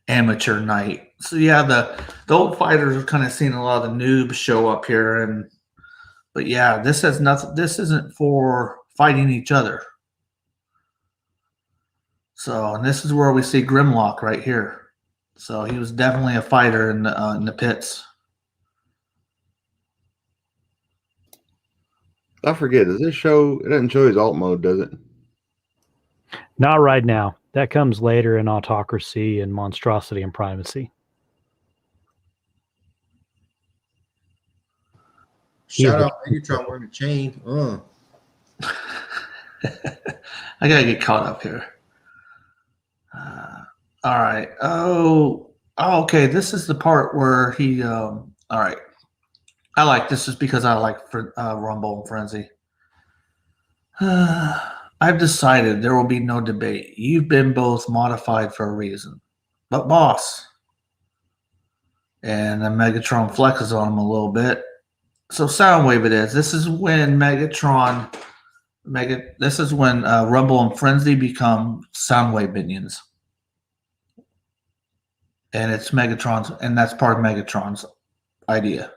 Amateur night. So yeah, the old fighters are kind of seeing a lot of the noobs show up here, but yeah, this has nothing. This isn't for fighting each other. So, and this is where we see Grimlock right here. So he was definitely a fighter in the pits. I forget. Does this show? It doesn't show his alt mode, does it? Not right now. That comes later in Autocracy and Monstrosity and Primacy. Shout out Megatron wearing a chain. I gotta get caught up here. All right. Oh, okay. This is the part where he. All right. I like this just because I like Rumble and Frenzy. I've decided there will be no debate. You've been both modified for a reason. But boss. And then Megatron flexes on him a little bit. So Soundwave it is. This is when this is when Rumble and Frenzy become Soundwave minions. And it's Megatron's, and that's part of Megatron's idea.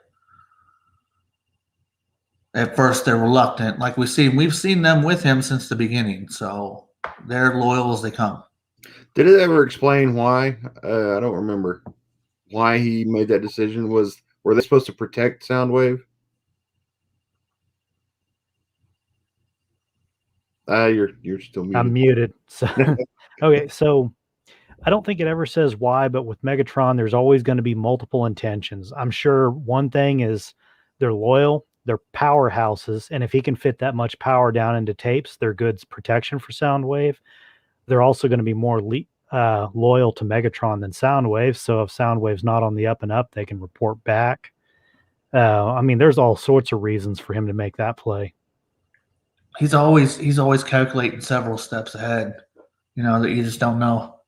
At first, they're reluctant. Like we've seen them with him since the beginning, so they're loyal as they come. Did it ever explain why? I don't remember why he made that decision. Were they supposed to protect Soundwave? You're still muted. I'm muted. So, okay, so I don't think it ever says why, but with Megatron, there's always going to be multiple intentions. I'm sure one thing is they're loyal. They're powerhouses, and if he can fit that much power down into tapes, they're good protection for Soundwave. They're also going to be more loyal to Megatron than Soundwave, so if Soundwave's not on the up and up, they can report back. I mean, there's all sorts of reasons for him to make that play. He's always calculating several steps ahead, that you just don't know.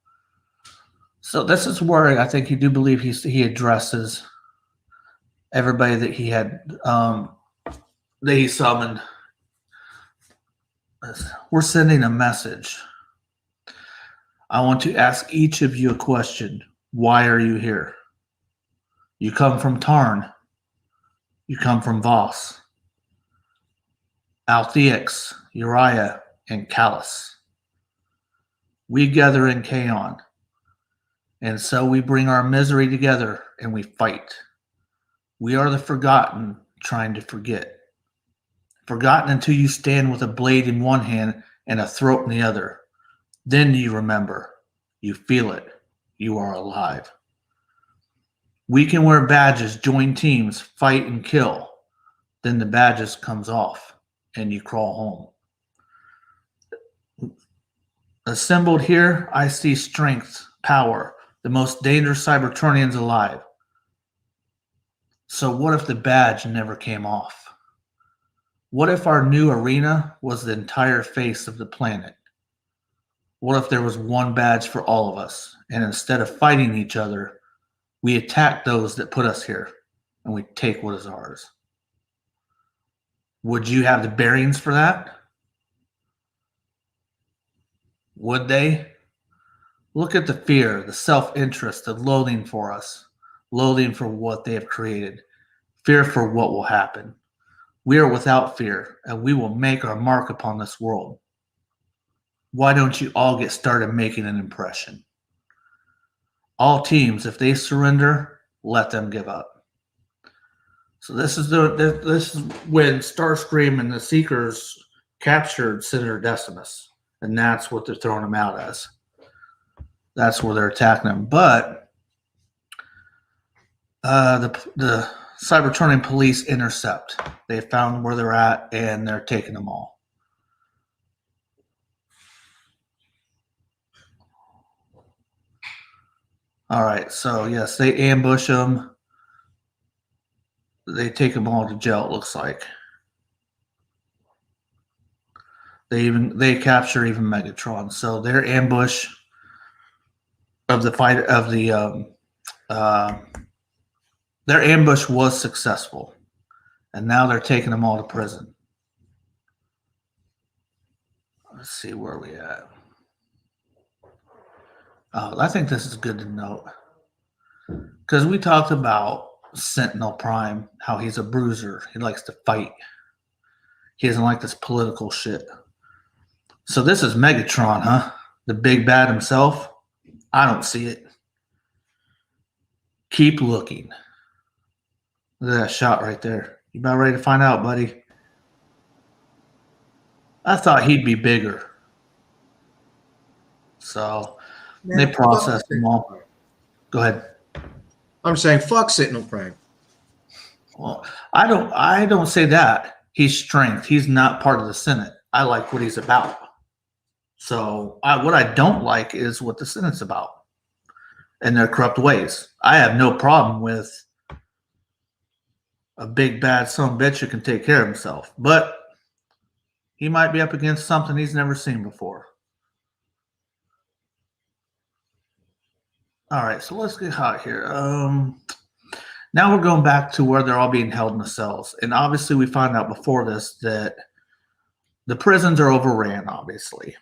So this is where I think you do believe he addresses everybody that he had that he summoned. We're sending a message. I want to ask each of you a question. Why are you here? You come from Tarn. You come from Voss, Altheix, Uriah, and Callus. We gather in Kaon, and so we bring our misery together and we fight. We are the forgotten trying to forget. Forgotten until you stand with a blade in one hand and a throat in the other. Then you remember. You feel it. You are alive. We can wear badges, join teams, fight and kill. Then the badges comes off and you crawl home. Assembled here, I see strength, power, the most dangerous Cybertronians alive. So what if the badge never came off? What if our new arena was the entire face of the planet? What if there was one badge for all of us, and instead of fighting each other, we attacked those that put us here? and we take what is ours. Would you have the bearings for that? Would they? Look at the fear, the self-interest, the loathing for us, loathing for what they have created, fear for what will happen. We are without fear, and we will make our mark upon this world. Why don't you all get started making an impression? All teams, if they surrender, let them give up. So this is when Starscream and the Seekers captured Senator Decimus, and that's what they're throwing him out as. That's where they're attacking him. But the Cybertronian police intercept. They found where they're at, and they're taking them all. All right, so yes, they ambush them. They take them all to jail, it looks like. They capture even Megatron. So their ambush of the fight of the their ambush was successful, and now they're taking them all to prison. Let's see where we at. I think this is good to note because we talked about Sentinel Prime, how he's a bruiser. He likes to fight. He doesn't like this political shit. So this is Megatron, huh? The big bad himself? I don't see it. Keep looking. Look at that shot right there. You about ready to find out, buddy? I thought he'd be bigger. So they processed them all. Go ahead. I'm saying fuck Sentinel Prime. Well, I don't say that. He's strength. He's not part of the Senate. I like what he's about. So what I don't like is what the Senate's about and their corrupt ways. I have no problem with a big bad son of a bitch who can take care of himself, but he might be up against something he's never seen before. All right, so let's get hot here. Now we're going back to where they're all being held in the cells. And obviously we found out before this that the prisons are overran, obviously.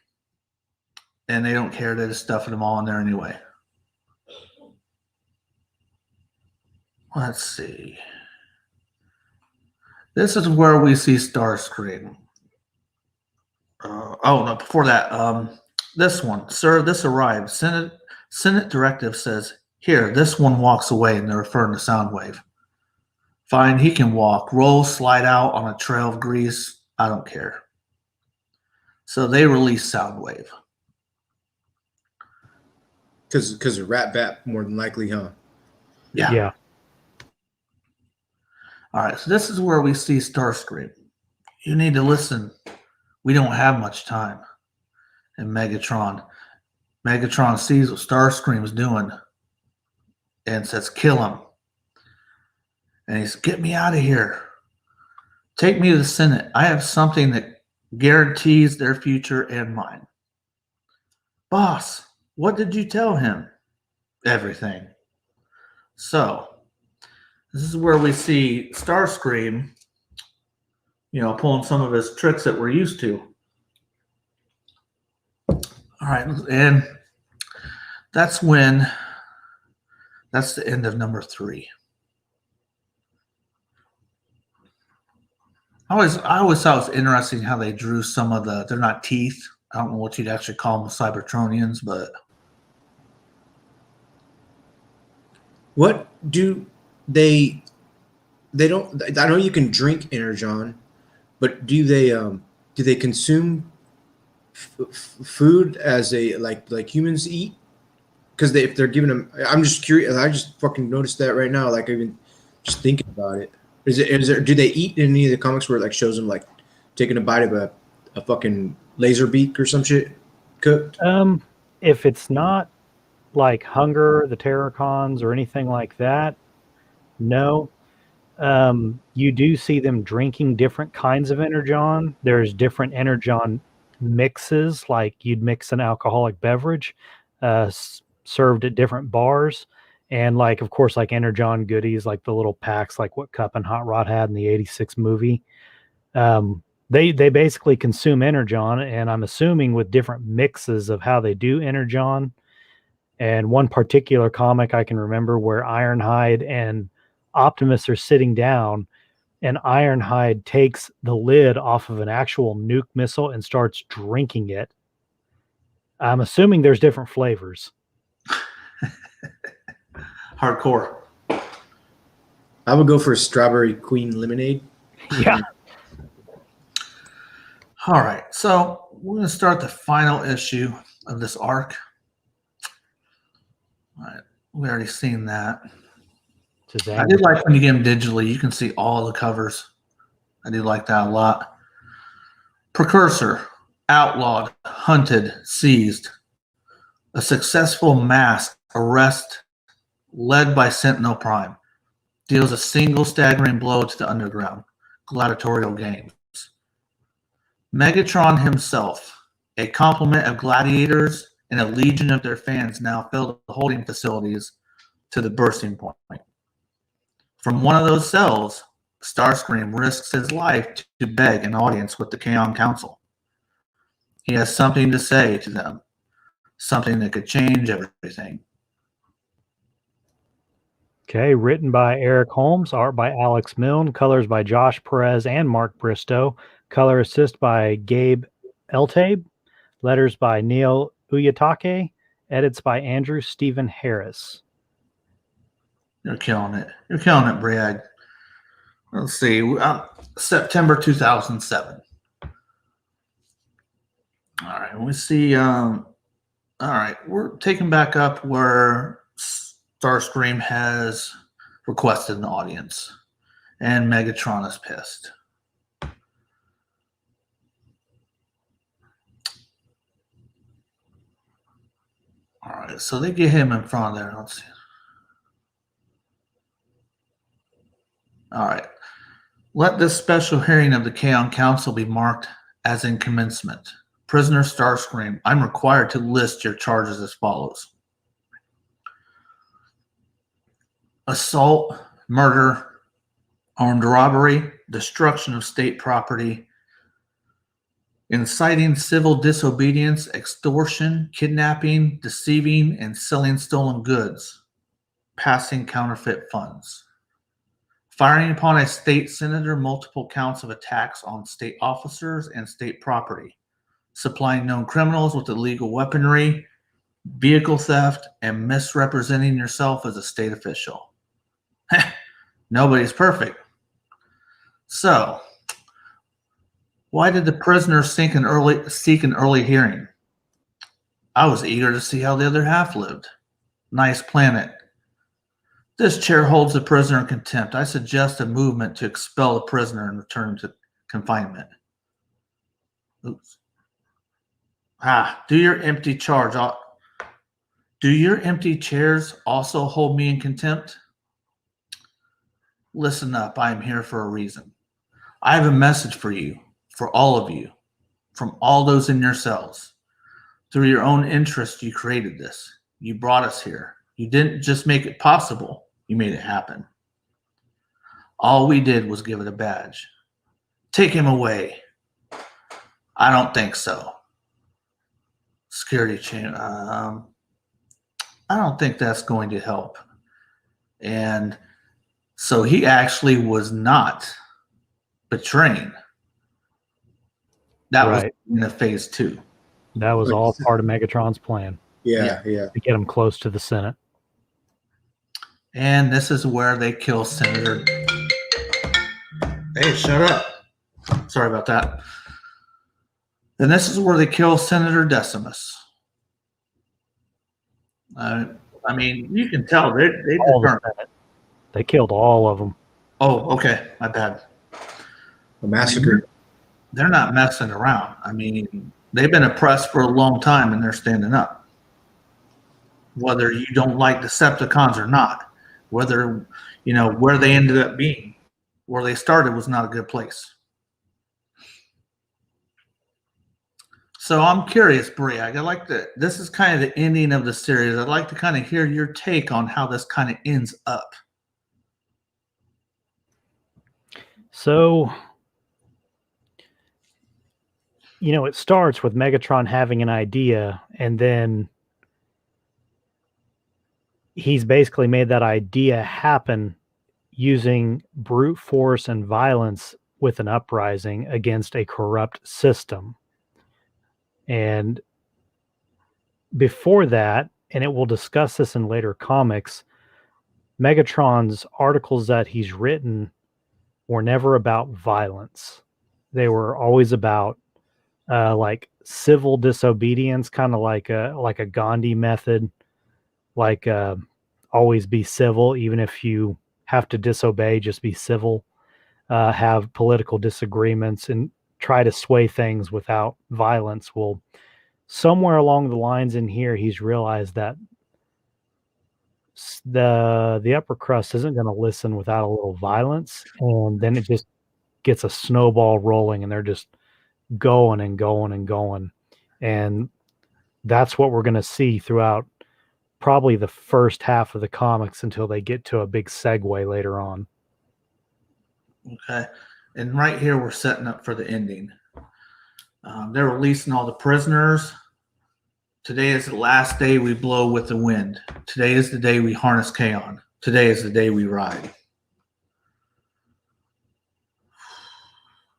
And they don't care. They're just stuffing them all in there anyway. Let's see. This is where we see Starscream. Oh, no, before that, this one. Sir, this arrived. Senate directive says, here, this one walks away, and they're referring to Soundwave. Fine, he can walk, roll, slide out on a trail of grease. I don't care. So they release Soundwave. Because of Rat Bat, more than likely, huh? Yeah. All right, so this is where we see Starscream. You need to listen. We don't have much time. And Megatron sees what Starscream's doing and says, kill him. And he says, get me out of here. Take me to the Senate. I have something that guarantees their future and mine. Boss, what did you tell him? Everything. So, this is where we see Starscream, pulling some of his tricks that we're used to. All right, and that's the end of number 3. I always thought it was interesting how they drew some of they're not teeth. I don't know what you'd actually call them, Cybertronians, but. What do they don't, I know you can drink Energon, but do they consume food as like humans eat? Because if they're giving them, I'm just curious. I just fucking noticed that right now. Like even just thinking about it. Do they eat in any of the comics where it like shows them like taking a bite of a fucking laser beak or some shit cooked? If it's not like Hunger, the Terracons, or anything like that, no. You do see them drinking different kinds of Energon. There's different Energon mixes, like you'd mix an alcoholic beverage served at different bars, And like, of course, like Energon goodies, like the little packs, like what Cup and Hot Rod had in the '86 movie. They basically consume Energon, and I'm assuming with different mixes of how they do Energon. And one particular comic I can remember where Ironhide and Optimus are sitting down, and Ironhide takes the lid off of an actual nuke missile and starts drinking it. I'm assuming there's different flavors. Hardcore. I would go for Strawberry Queen Lemonade. Yeah. All right, so we're going to start the final issue of this arc. All right, we already seen that. I did like when you get them digitally, you can see all the covers. I do like that a lot. Precursor, outlawed, hunted, seized. A successful mass arrest led by Sentinel Prime deals a single staggering blow to the underground gladiatorial games. Megatron himself, a complement of gladiators and a legion of their fans now fill the holding facilities to the bursting point. From one of those cells, Starscream risks his life to beg an audience with the Chaos Council. He has something to say to them, something that could change everything. Okay, written by Eric Holmes, art by Alex Milne, colors by Josh Perez and Mark Bristow, color assist by Gabe Eltabe, letters by Neil Uyatake, edits by Andrew Stephen Harris. You're killing it. You're killing it, Brad. Let's see. September 2007. All right. We see. All right. We're taking back up where Starscream has requested an audience, and Megatron is pissed. All right. So they get him in front of there. Let's see. All right. Let this special hearing of the Chaos Council be marked as in commencement. Prisoner Starscream, I'm required to list your charges as follows. Assault, murder, armed robbery, destruction of state property, inciting civil disobedience, extortion, kidnapping, deceiving, and selling stolen goods, passing counterfeit funds. Firing upon a state senator, multiple counts of attacks on state officers and state property, supplying known criminals with illegal weaponry, vehicle theft, and misrepresenting yourself as a state official. Nobody's perfect. So, why did the prisoner seek an early hearing? I was eager to see how the other half lived. Nice planet. This chair holds the prisoner in contempt. I suggest a movement to expel the prisoner and return him to confinement. Oops. Do your empty chairs also hold me in contempt? Listen up. I am here for a reason. I have a message for you, for all of you, from all those in your cells. Through your own interest, you created this. You brought us here. You didn't just make it possible. You made it happen. All we did was give it a badge. Take him away. I don't think so. Security chain. I don't think that's going to help. And so he actually was not betraying. That was in phase 2. That was all part of Megatron's plan. Yeah. To get him close to the Senate. And this is where they kill Senator. Hey, shut up. Sorry about that. And this is where they kill Senator Decimus. I mean, you can tell they killed all of them. Oh, okay. My bad. A massacre. They're not messing around. I mean, they've been oppressed for a long time and they're standing up. Whether you don't like Decepticons or not, whether, where they ended up being, where they started was not a good place. So I'm curious, Brie. I like to. This is kind of the ending of the series. I'd like to kind of hear your take on how this kind of ends up. So, it starts with Megatron having an idea, and then he's basically made that idea happen using brute force and violence with an uprising against a corrupt system. And before that, and it will discuss this in later comics, Megatron's articles that he's written were never about violence. They were always about like civil disobedience, kind of like a Gandhi method, like always be civil, even if you have to disobey, just be civil, have political disagreements and try to sway things without violence. Well, somewhere along the lines in here, he's realized that the upper crust isn't going to listen without a little violence, and then it just gets a snowball rolling, and they're just going and going and going, and that's what we're going to see throughout probably the first half of the comics until they get to a big segue later on. Okay, and right here we're setting up for the ending. They're releasing all the prisoners. Today is the last day we blow with the wind. Today is the day we harness Kaon. Today is the day we ride.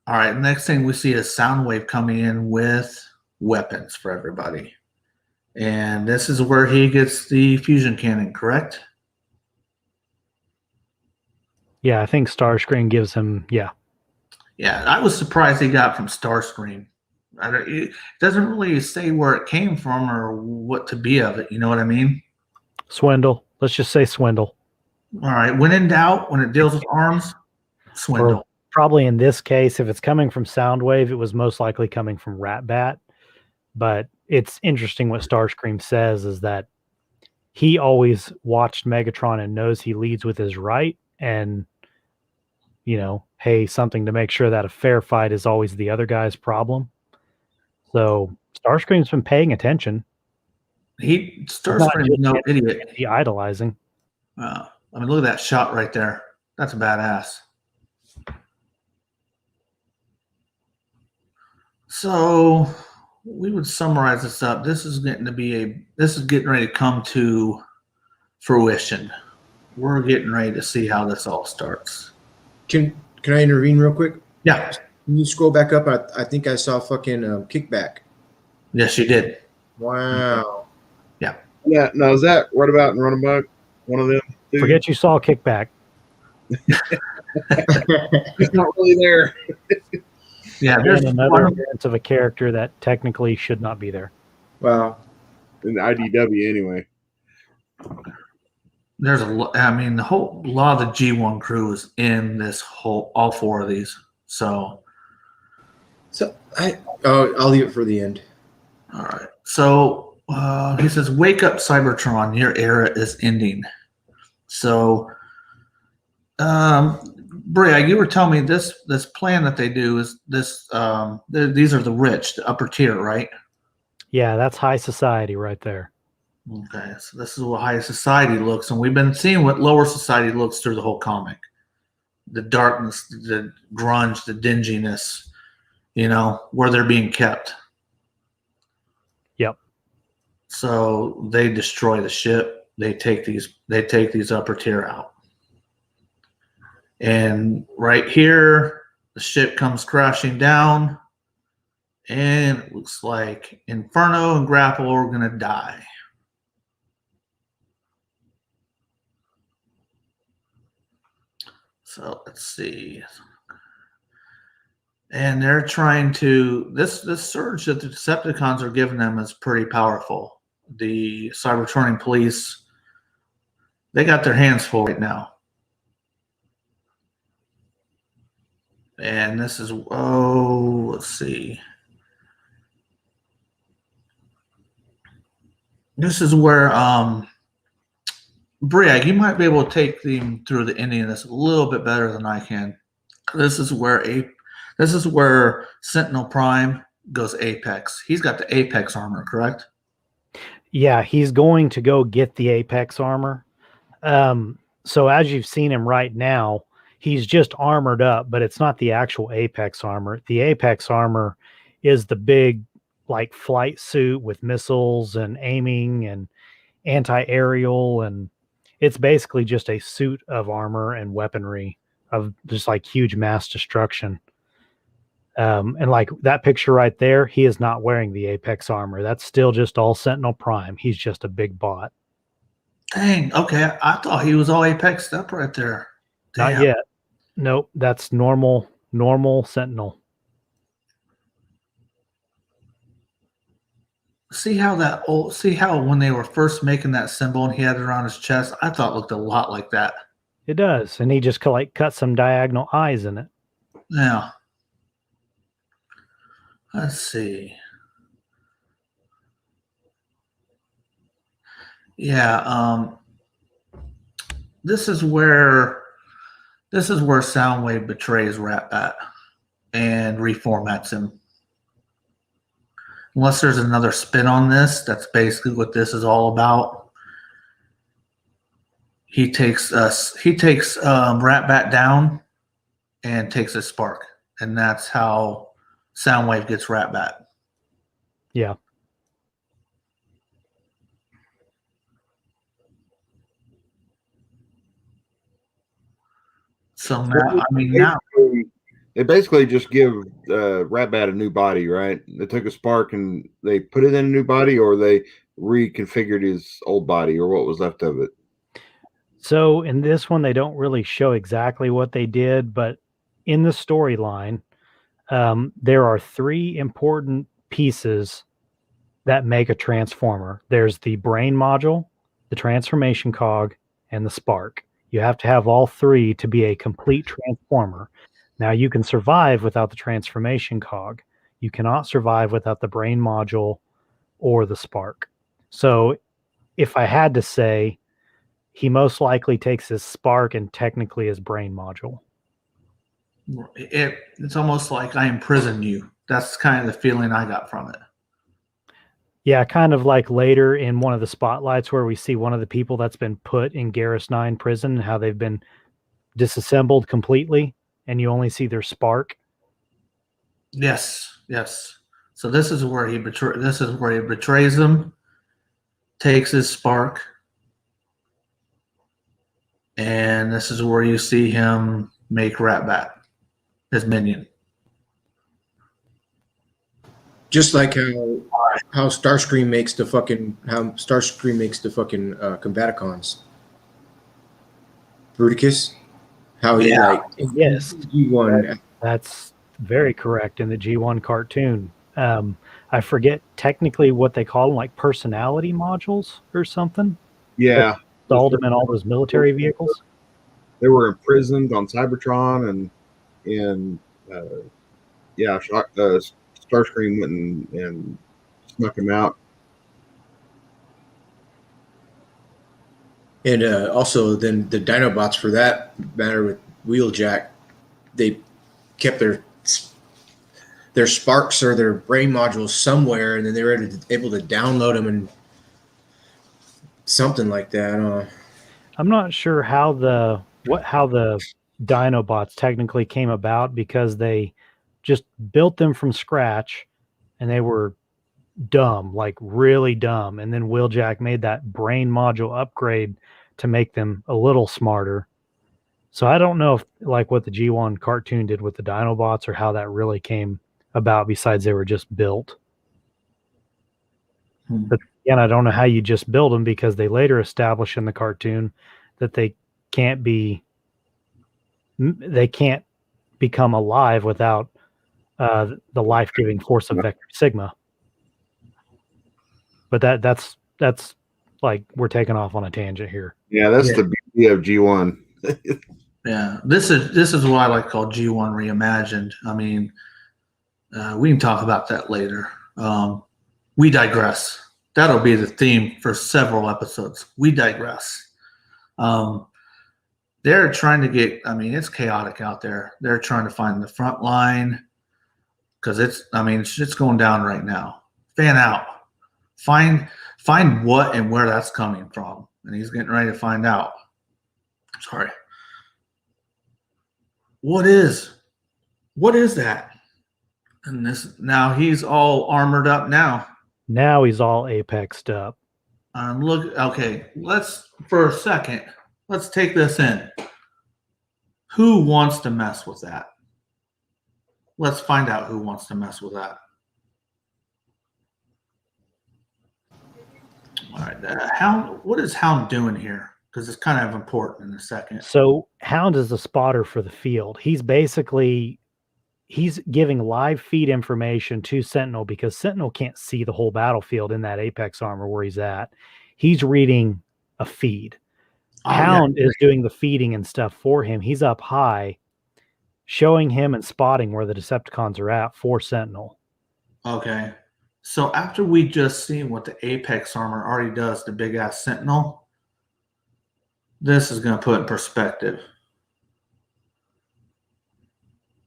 All right, next thing we see is Soundwave coming in with weapons for everybody. And this is where he gets the fusion cannon, correct? Yeah, I think Starscream gives him, yeah. Yeah, I was surprised he got from Starscream. It doesn't really say where it came from or what to be of it. You know what I mean? Swindle. Let's just say swindle. All right. When in doubt, when it deals with arms, swindle. Or probably in this case, if it's coming from Soundwave, it was most likely coming from Ratbat. But it's interesting what Starscream says is that he always watched Megatron and knows he leads with his right. And, hey, something to make sure that a fair fight is always the other guy's problem. So Starscream's been paying attention. Starscream's no idiot. He idolizing. I mean, look at that shot right there. That's badass. So we would summarize this up. This is getting ready to come to fruition. We're getting ready to see how this all starts. Can I intervene real quick? Yeah. Can you scroll back up? I think I saw fucking Kickback. Yes, you did. Wow. Yeah. Yeah. Now, is that Runabout and Runabout one of them? Too? Forget you saw Kickback. He's not really there. Yeah, there's another appearance of a character that technically should not be there. Wow. In IDW, anyway. There's the whole lot of the G1 crew is in this all four of these. So I'll leave it for the end. All right. So he says, "Wake up, Cybertron! Your era is ending." So, Bria, you were telling me this plan that they do is this. These are the rich, the upper tier, right? Yeah, that's high society right there. Okay, so this is what high society looks, and we've been seeing what lower society looks through the whole comic. The darkness, the grunge, the dinginess, where they're being kept. Yep. So they destroy the ship. They take these upper tier out. And right here, the ship comes crashing down, and it looks like Inferno and Grapple are going to die. So let's see. And they're trying to this surge that the Decepticons are giving them is pretty powerful. The Cybertronian police, they got their hands full right now. And this is let's see. This is where Briag, you might be able to take them through the ending of this a little bit better than I can. This is where Sentinel Prime goes Apex. He's got the Apex armor, correct? Yeah, he's going to go get the Apex armor. So as you've seen him right now, he's just armored up, but it's not the actual Apex armor. The Apex armor is the big like flight suit with missiles and aiming and anti-aerial, and it's basically just a suit of armor and weaponry of just like huge mass destruction. And like that picture right there, he is not wearing the Apex armor. That's still just all Sentinel Prime. He's just a big bot. Dang. Okay, I thought he was all Apexed up right there. Not yet. Nope, that's normal Sentinel. See how when they were first making that symbol and he had it around his chest, I thought it looked a lot like that. It does, and he just cut some diagonal eyes in it. Yeah. Let's see. Yeah, this is where Soundwave betrays Ratbat and reformats him. Unless there's another spin on this, that's basically what this is all about. He takes Ratbat down and takes a spark, and that's how Soundwave gets Ratbat. Yeah. So now, they basically just give Ratbat a new body, right? They took a spark and they put it in a new body, or they reconfigured his old body, or what was left of it. So in this one, they don't really show exactly what they did, but in the storyline, there are three important pieces that make a transformer. There's the brain module, the transformation cog, and the spark. You have to have all three to be a complete transformer. Now, you can survive without the transformation cog. You cannot survive without the brain module or the spark. So if I had to say, he most likely takes his spark and technically his brain module. it's almost like I imprison you. That's kind of the feeling I got from it. Yeah, kind of like later in one of the spotlights where we see one of the people that's been put in Garrus 9 prison and how they've been disassembled completely, and you only see their spark. Yes. So this is where he betrays them, takes his spark, and this is where you see him make Ratbat his minion. Just like how Starscream makes the fucking Combaticons. Bruticus. How he Yes. G1. That's very correct in the G1 cartoon. I forget technically what they call them, like personality modules or something. Yeah. Installed them in all those military vehicles. They were imprisoned on Cybertron, and Starscream went and snuck him out. And also, then the Dinobots, for that matter, with Wheeljack, they kept their sparks or their brain modules somewhere, and then they were able to download them and something like that. I'm not sure how the Dinobots technically came about, because they just built them from scratch, and they were dumb, like really dumb. And then Wheeljack made that brain module upgrade to make them a little smarter. So I don't know if like what the G1 cartoon did with the Dinobots or how that really came about, besides they were just built. But again, I don't know how you just build them, because they later establish in the cartoon that they can't become alive without the life-giving force of Vector Sigma. But that's like we're taking off on a tangent here. Yeah, that's the beauty of G1. Yeah, this is what I like to call G1 reimagined. I mean, we can talk about that later. We digress. That'll be the theme for several episodes. We digress. They're trying to get, I mean, it's chaotic out there. They're trying to find the front line. because shit's going down right now. Fan out. Find what and where that's coming from. And he's getting ready to find out. Sorry. What is that? And this now he's all armored up now. Now he's all apexed up. Look, okay, let's take this in. Who wants to mess with that? Let's find out who wants to mess with that. All right, Hound. What is Hound doing here? Because it's kind of important in a second. So Hound is the spotter for the field. He's giving live feed information to Sentinel because Sentinel can't see the whole battlefield in that Apex armor where he's at. He's reading a feed. Hound is doing the feeding and stuff for him. He's up high, showing him and spotting where the Decepticons are at for Sentinel. Okay. So after we just seen what the Apex armor already does to big ass Sentinel, this is going to put in perspective.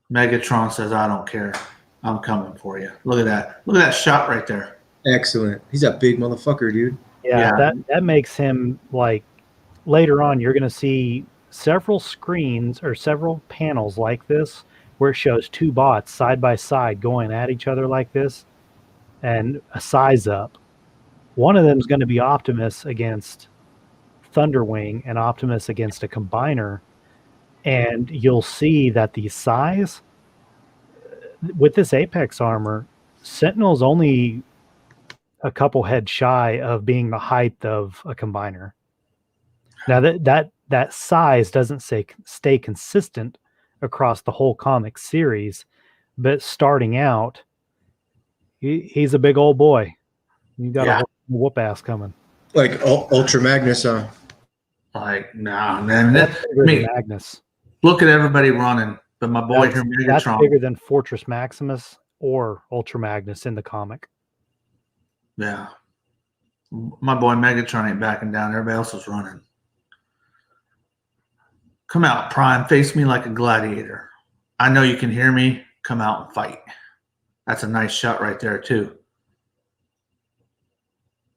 Megatron says, I don't care. I'm coming for you. Look at that. Look at that shot right there. Excellent. He's a big motherfucker, dude. Yeah. That makes him, like, later on, you're going to see several screens or several panels like this where it shows two bots side by side going at each other like this and a size up. One of them is going to be Optimus against Thunderwing and Optimus against a combiner. And you'll see that the size with this Apex armor, Sentinel's only a couple head shy of being the height of a combiner. Now that size doesn't stay consistent across the whole comic series, but starting out, he's a big old boy. You got a whoop ass coming. Like Ultra Magnus. Like, nah, man. Magnus. Look at everybody running, but my boy here, Megatron. That's bigger than Fortress Maximus or Ultra Magnus in the comic. Yeah. My boy Megatron ain't backing down. Everybody else is running. Come out, Prime. Face me like a gladiator. I know you can hear me. Come out and fight. That's a nice shot right there, too.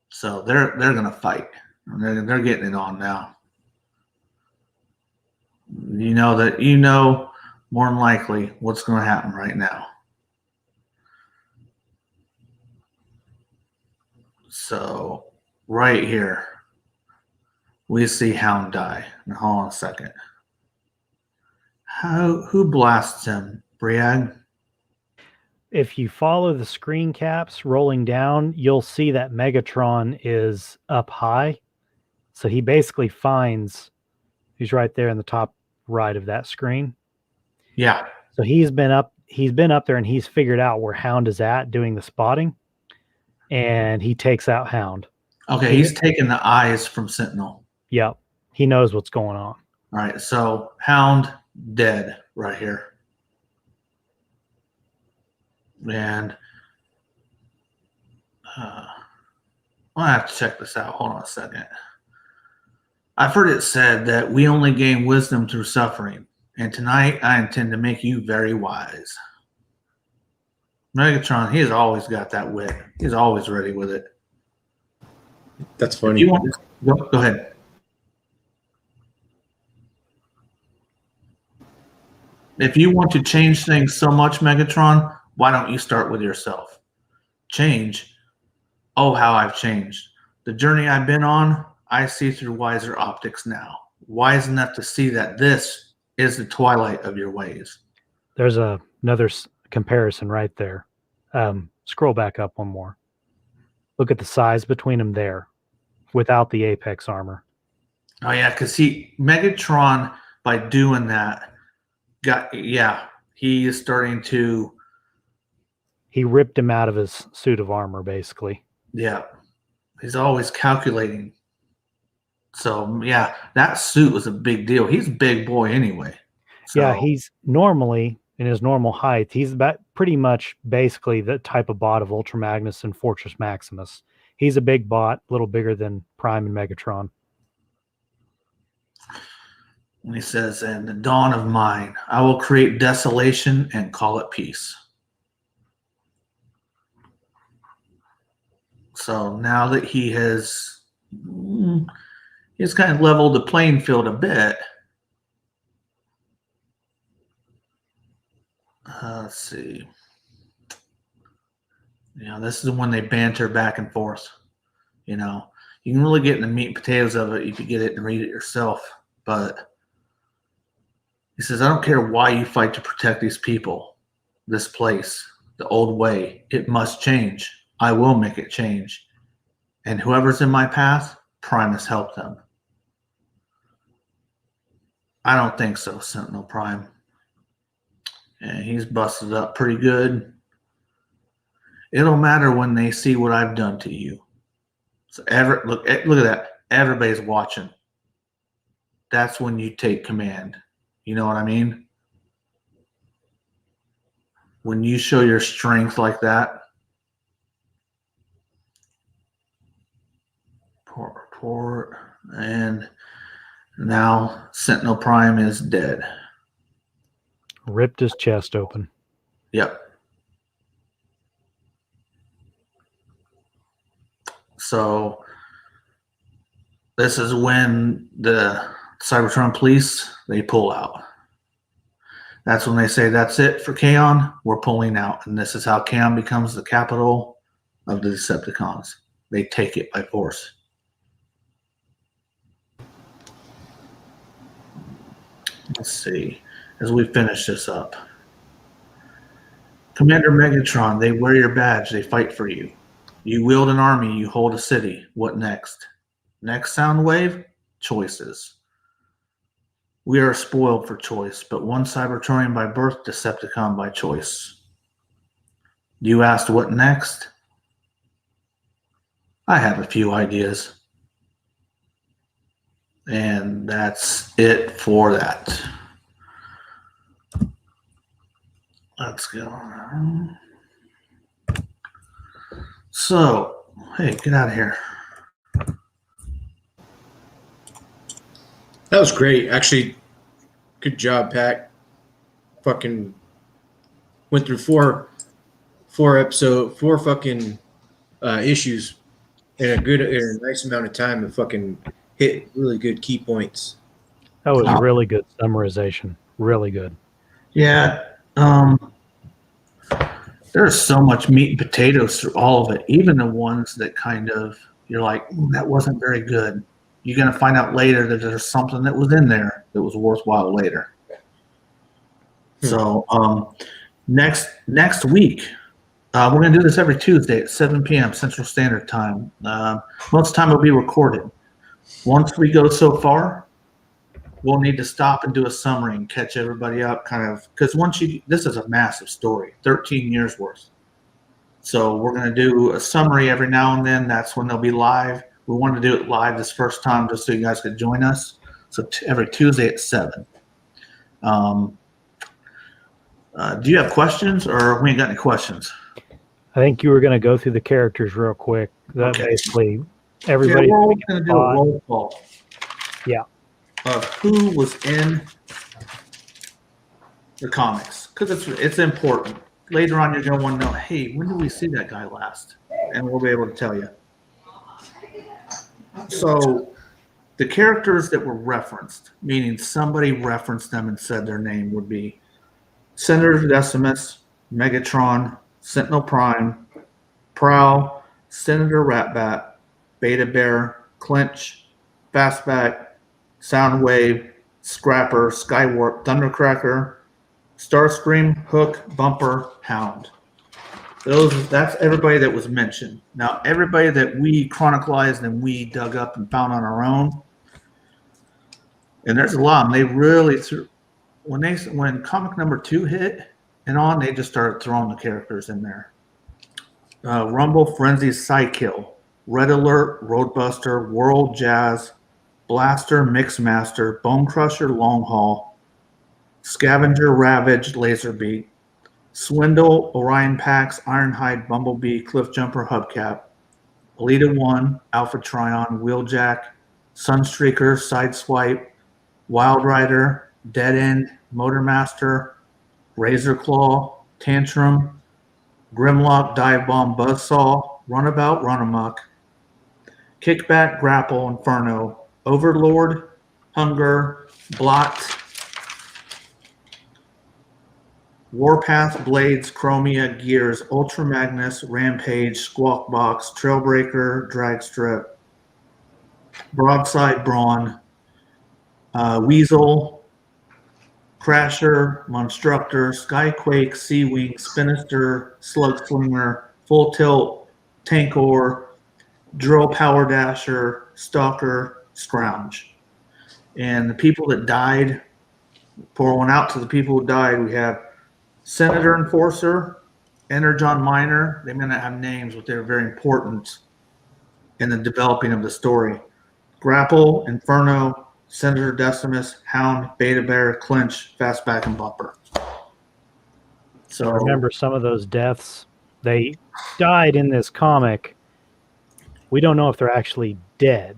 So they're going to fight. They're getting it on now. You know more than likely what's going to happen right now. So right here, we see Hound die. Now, hold on a second. Who blasts him? Briag? If you follow the screen caps rolling down, you'll see that Megatron is up high. So he basically he's right there in the top right of that screen. Yeah. So he's been up there and he's figured out where Hound is at doing the spotting, and he takes out Hound. Okay, he's taking the eyes from Sentinel. Yep. He knows what's going on. All right, so Hound dead right here. And I have to check this out. Hold on a second. I've heard it said that we only gain wisdom through suffering, and tonight I intend to make you very wise. Megatron, he has always got that wit. He's always ready with it. That's funny. Go ahead. If you want to change things so much, Megatron, why don't you start with yourself? Change. Oh, how I've changed. The journey I've been on, I see through wiser optics now. Wise enough to see that this is the twilight of your ways. There's another comparison right there. Scroll back up one more. Look at the size between them there without the Apex armor. Oh, yeah, because Megatron, by doing that, he is starting to... He ripped him out of his suit of armor, basically. Yeah. He's always calculating. So, yeah, that suit was a big deal. He's a big boy anyway. So, yeah, he's normally, in his normal height, he's pretty much basically the type of bot of Ultra Magnus and Fortress Maximus. He's a big bot, a little bigger than Prime and Megatron. And he says, in the dawn of mine, I will create desolation and call it peace. So now that he's kind of leveled the playing field a bit. Let's see. This is when they banter back and forth. You can really get in the meat and potatoes of it if you get it and read it yourself. But he says, I don't care why you fight to protect these people, this place, the old way. It must change. I will make it change. And whoever's in my path, Primus helped them. I don't think so, Sentinel Prime. And he's busted up pretty good. It'll matter when they see what I've done to you. So look at that. Everybody's watching. That's when you take command. You know what I mean? When you show your strength like that. Report. And now Sentinel Prime is dead. Ripped his chest open. Yep. So this is when the Cybertron police, they pull out. That's when they say, that's it for Kaon. We're pulling out. And this is how Kaon becomes the capital of the Decepticons. They take it by force. Let's see. As we finish this up. Commander Megatron, they wear your badge. They fight for you. You wield an army. You hold a city. What next? Next Soundwave? Choices. We are spoiled for choice, but one Cybertronian by birth, Decepticon by choice. You asked what next? I have a few ideas. And that's it for that. Let's go. So, hey, get out of here. That was great. Actually, good job, Pat. Fucking went through four fucking issues in a nice amount of time and fucking hit really good key points. That was really good summarization. Really good. Yeah. There's so much meat and potatoes through all of it, even the ones that kind of, you're like, that wasn't very good. You're going to find out later that there's something that was in there that was worthwhile later. So next week, we're going to do this every Tuesday at 7 p.m. Central Standard Time. Most time it'll be recorded. Once we go so far, we'll need to stop and do a summary and catch everybody up, kind of, because this is a massive story, 13 years worth. So we're going to do a summary every now and then. That's when they'll be live. We wanted to do it live this first time just so you guys could join us. So every Tuesday at 7. Do you have questions, or we ain't got any questions? I think you were going to go through the characters real quick. That Okay. Basically everybody. Yeah, we're going to do a roll call. Yeah. Of who was in the comics, because it's important. Later on, you're going to want to know, hey, when did we see that guy last? And we'll be able to tell you. So the characters that were referenced, meaning somebody referenced them and said their name, would be Senator Decimus, Megatron, Sentinel Prime, Prowl, Senator Ratbat, Beta Bear, Clinch, Fastback, Soundwave, Scrapper, Skywarp, Thundercracker, Starscream, Hook, Bumper, Hound. That's everybody that was mentioned. Now, everybody that we chronicalized and we dug up and found on our own, and there's a lot of them. They really when comic number 2 hit and on, they just started throwing the characters in there. Rumble, Frenzy, Psykill, Red Alert, Roadbuster, World Jazz, Blaster, Mixmaster, Bone Crusher, Long Haul, Scavenger, Ravage, Laserbeak, Swindle, Orion Pax, Ironhide, Bumblebee, Cliffjumper, Hubcap, Alita 1, Alpha Trion, Wheeljack, Sunstreaker, Sideswipe, Wild Rider, Dead End, Motormaster, Razor Claw, Tantrum, Grimlock, Dive Bomb, Buzzsaw, Runabout, Runamuck, Kickback, Grapple, Inferno, Overlord, Hunger, Blot, Warpath, Blades, Chromia, Gears, Ultra Magnus, Rampage, Squawk Box, Trailbreaker, Dragstrip, Broadside, Brawn, Weasel, Crasher, Monstructor, Skyquake, Seawing, Spinister, Slugslinger, Full Tilt, Tankor, Drill Power Dasher, Stalker, Scrounge. And the people that died, pour one out to the people who died. We have Senator Enforcer, Energon Miner. They may not have names, but they're very important in the developing of the story. Grapple, Inferno, Senator Decimus, Hound, Beta Bear, Clinch, Fastback, and Bumper. So remember, some of those deaths, they died in this comic. We don't know if they're actually dead.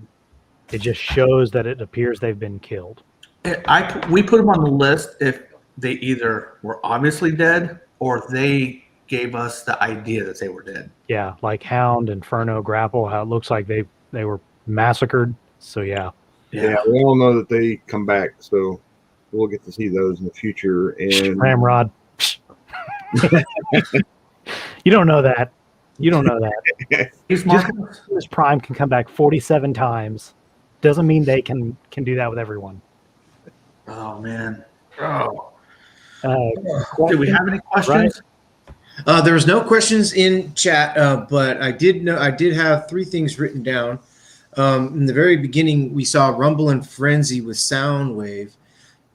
It just shows that it appears they've been killed. We put them on the list if they either were obviously dead or they gave us the idea that they were dead. Yeah, like Hound, Inferno, Grapple, how it looks like they were massacred. So yeah. Yeah, we all know that they come back, so we'll get to see those in the future. And Ramrod. You don't know that. You don't know that. Just because Prime can come back 47 times doesn't mean they can do that with everyone. Oh man. Oh. Do we have any questions? Right? There was no questions in chat, but I did have 3 things written down. In the very beginning, we saw Rumble and Frenzy with Soundwave.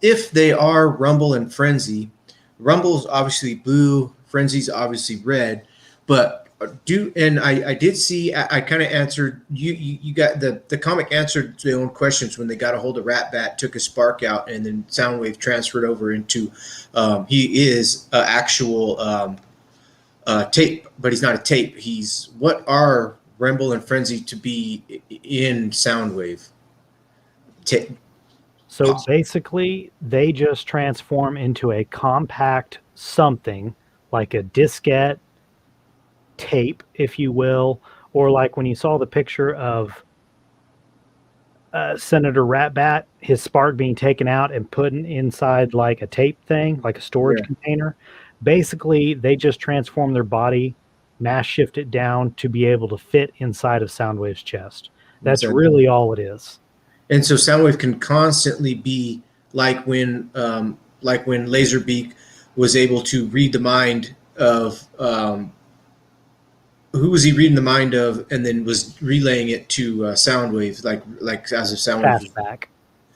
If they are Rumble and Frenzy, Rumble's obviously blue, Frenzy's obviously red, but I did see, I kind of answered, you got the comic answered their own questions when they got a hold of Ratbat, took a spark out, and then Soundwave transferred over into, he is an actual tape, but he's not a tape. What are Rumble and Frenzy to be in Soundwave? So basically, they just transform into a compact something like a diskette, tape, if you will, or like when you saw the picture of Senator Ratbat, his spark being taken out and put inside like a tape thing, like a storage container. Basically, they just transform their body, mass shift it down to be able to fit inside of Soundwave's chest. That's really all it is. And so Soundwave can constantly be like when Laserbeak was able to read the mind of who was he reading the mind of, and then was relaying it to Soundwave, like as if Soundwave. Fastback.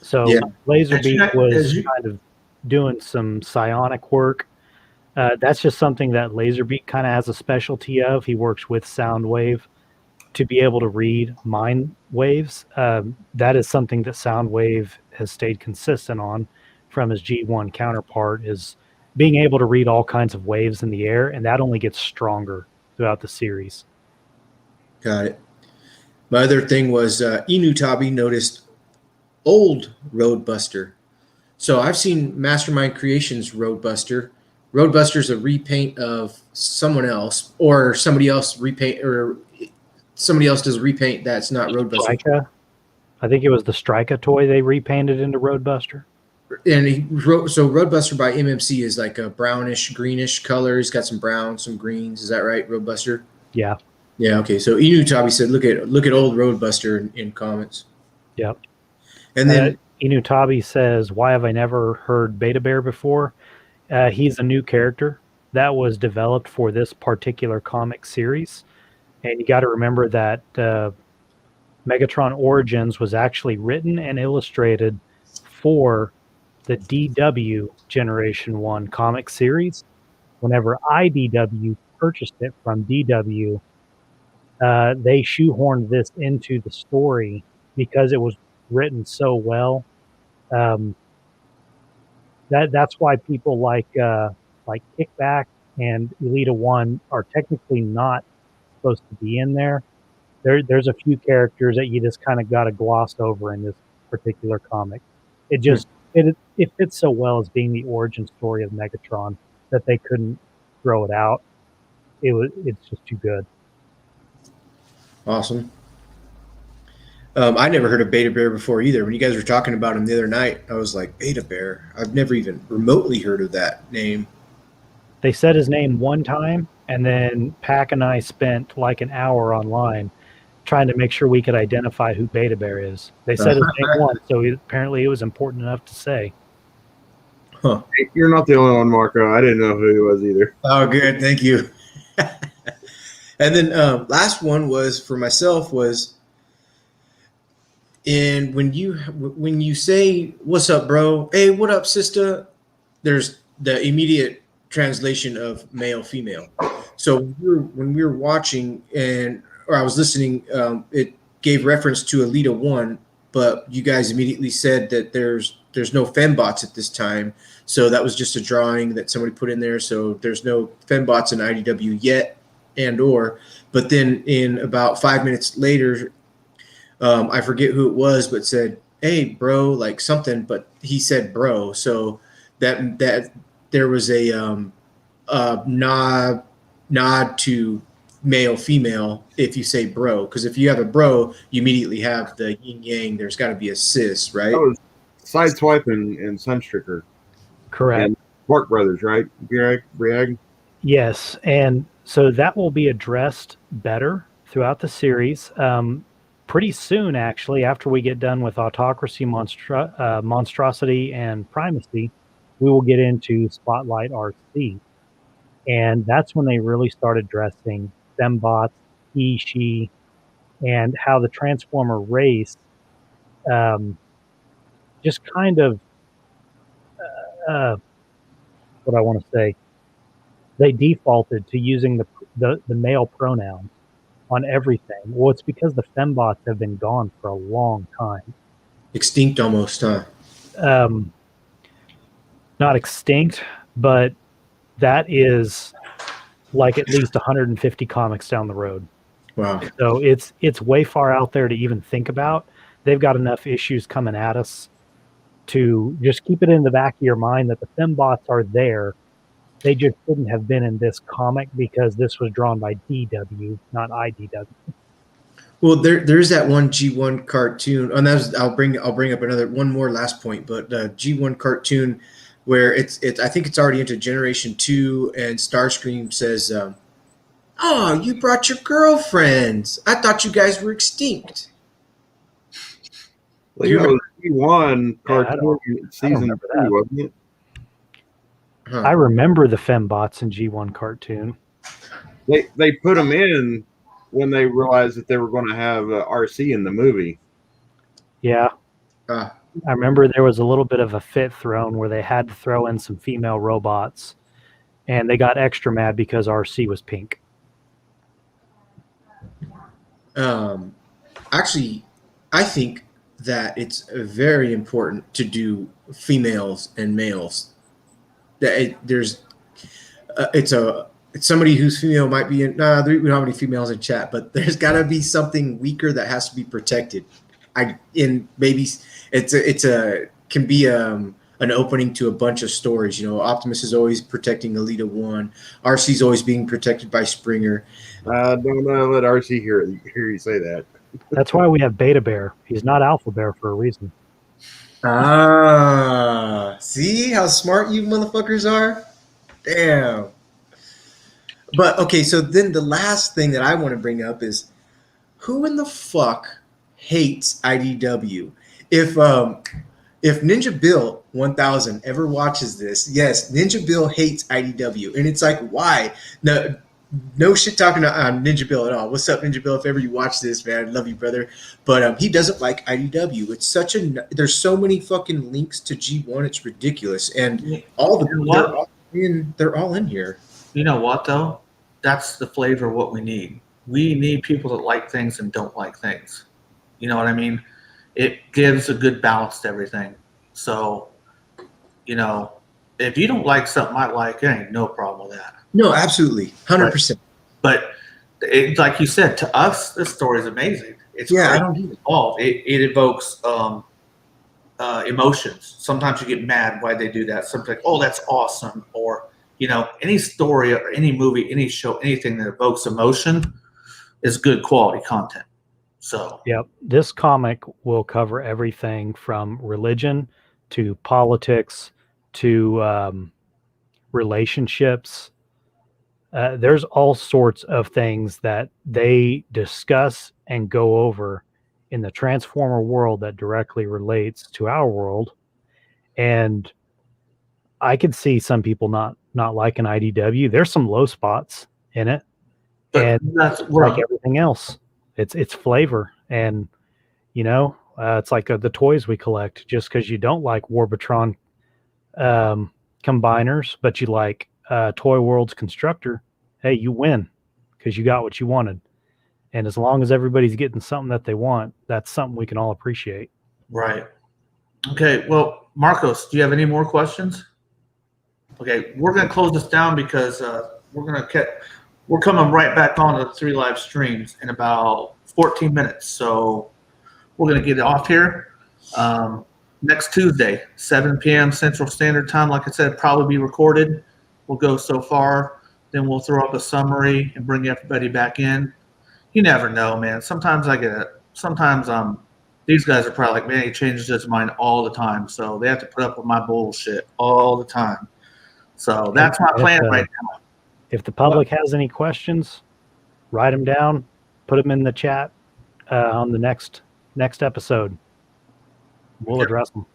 So Laserbeak was kind of doing some psionic work. That's just something that Laserbeak kind of has a specialty of. He works with Soundwave to be able to read mind waves. That is something that Soundwave has stayed consistent on from his G1 counterpart, is being able to read all kinds of waves in the air, and that only gets stronger throughout the series. Got it. My other thing was Inutabi noticed old Roadbuster. So I've seen Mastermind Creations Roadbuster. Roadbuster's a repaint of someone else, or somebody else repaint, or somebody else does a repaint that's not Roadbuster. Strika? I think it was the Strika toy they repainted into Roadbuster. And so Roadbuster by MMC is like a brownish, greenish color. He's got some browns, some greens. Is that right, Roadbuster? Yeah. Yeah. Okay. So Inutabi said, "Look at old Roadbuster in comments." Yep. And then Inutabi says, "Why have I never heard Beta Bear before?" He's a new character that was developed for this particular comic series, and you got to remember that Megatron Origins was actually written and illustrated for the DW Generation 1 comic series. Whenever IDW purchased it from DW, they shoehorned this into the story because it was written so well. That's why people like Kickback and Elita 1 are technically not supposed to be in there. There's a few characters that you just kind of got to gloss over in this particular comic. It just it fits so well as being the origin story of Megatron that they couldn't throw it out. It's just too good. Awesome. I never heard of Beta Bear before either. When you guys were talking about him the other night, I was like, Beta Bear? I've never even remotely heard of that name. They said his name one time, and then Pack and I spent like an hour online trying to make sure we could identify who Beta Bear is. They said his name once, so apparently it was important enough to say. Huh. You're not the only one, Marco. I didn't know who he was either. Oh, good. Thank you. And then last one was for myself was, and when you say "What's up, bro?" Hey, what up, sister? There's the immediate translation of male, female. So when we were watching or I was listening, it gave reference to Elita 1, but you guys immediately said that there's no fembots at this time. So that was just a drawing that somebody put in there. So there's no fembots in IDW yet, but then in about 5 minutes later, I forget who it was, but said, "Hey, bro," like something, but he said "bro." So that there was a nod to male, female if you say bro, because if you have a bro, you immediately have the yin yang. There's got to be a cis, right? That was Sideswipe and Sunstricker. Correct. And Mark Brothers, right? Briag? Yes, and so that will be addressed better throughout the series. Pretty soon, actually, after we get done with Autocracy, Monstrosity, and Primacy, we will get into Spotlight RC. And that's when they really start addressing fembots, he, she, and how the Transformer race just kind of, what I want to say, they defaulted to using the male pronouns on everything. Well, it's because the fembots have been gone for a long time. Extinct almost, huh? Not extinct, but that is like at least 150 comics down the road. Wow. So it's way far out there to even think about. They've got enough issues coming at us to just keep it in the back of your mind that the fembots are there. They just shouldn't have been in this comic because this was drawn by DW, not IDW. Well, there's that one G1 cartoon, and I'll bring up one more last point, but the G1 cartoon where it's I think it's already into Generation 2, and Starscream says, "Oh, you brought your girlfriends. I thought you guys were extinct." Well, that was G1 cartoon season 3, wasn't it? Huh. I remember the fembots in G1 cartoon. They put them in when they realized that they were going to have RC in the movie. Yeah. I remember there was a little bit of a fit thrown where they had to throw in some female robots, and they got extra mad because RC was pink. Actually, I think that it's very important to do females and males. That it's somebody who's female might be in. We don't have any females in chat, but there's got to be something weaker that has to be protected. Maybe can be an opening to a bunch of stories. You know, Optimus is always protecting Elita 1. RC's always being protected by Springer. Don't let RC hear you say that. That's why we have Beta Bear. He's not Alpha Bear for a reason. See how smart you motherfuckers are? Damn. But okay, so then the last thing that I want to bring up is who in the fuck hates IDW? If Ninja Bill 1000 ever watches this, yes, Ninja Bill hates IDW, and it's like, why? No shit talking to Ninja Bill at all. What's up, Ninja Bill? If ever you watch this, man, I love you, brother. But he doesn't like IDW. It's there's so many fucking links to G1. It's ridiculous, and they're all in here. You know what though? That's the flavor of what we need. We need people that like things and don't like things. You know what I mean? It gives a good balance to everything. So, you know, if you don't like something I like, there ain't no problem with that. No, absolutely, 100%. But like you said, to us, this story is amazing. It's I great. don't get it. Involved. It evokes emotions. Sometimes you get mad why they do that. Sometimes like, oh, that's awesome. Or, you know, any story or any movie, any show, anything that evokes emotion, is good quality content. So Yep. This comic will cover everything from religion to politics to relationships. There's all sorts of things that they discuss and go over in the Transformer world that directly relates to our world. And I could see some people not liking IDW. There's some low spots in it, but and that's like everything else, it's flavor. And it's like the toys we collect. Just because you don't like Warbitron combiners, but you like Toy World's constructor, hey, you win because you got what you wanted. And as long as everybody's getting something that they want, that's something we can all appreciate. right. Okay, well, Marcos, do you have any more questions? Okay, we're going to close this down because we're coming right back on to the 3 live streams in about 14 minutes. So we're going to get off here. Next Tuesday, 7 p.m. Central Standard Time. Like I said, probably be recorded. We'll go so far. Then we'll throw up a summary and bring everybody back in. You never know, man. Sometimes these guys are probably like, man, he changes his mind all the time. So they have to put up with my bullshit all the time. So that's my plan right now. If the public has any questions, write them down, put them in the chat on the next episode. We'll address them.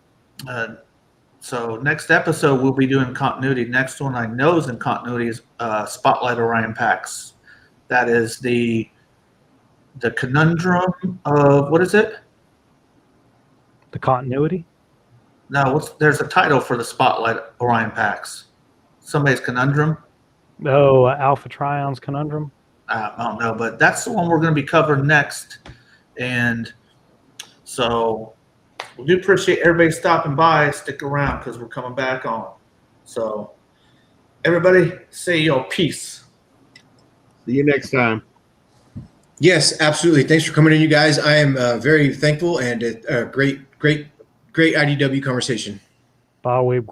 So next episode, we'll be doing continuity. Next one I know is in continuity is Spotlight Orion Pax. That is the conundrum of, what is it? The continuity? No, there's a title for the Spotlight Orion Pax. Somebody's conundrum. Oh, Alpha Trion's conundrum? I don't know, but that's the one we're going to be covering next. And so we do appreciate everybody stopping by. Stick around because we're coming back on. So everybody say your peace. See you next time. Yes, absolutely. Thanks for coming in, you guys. I am very thankful and a great IDW conversation. Bob, we've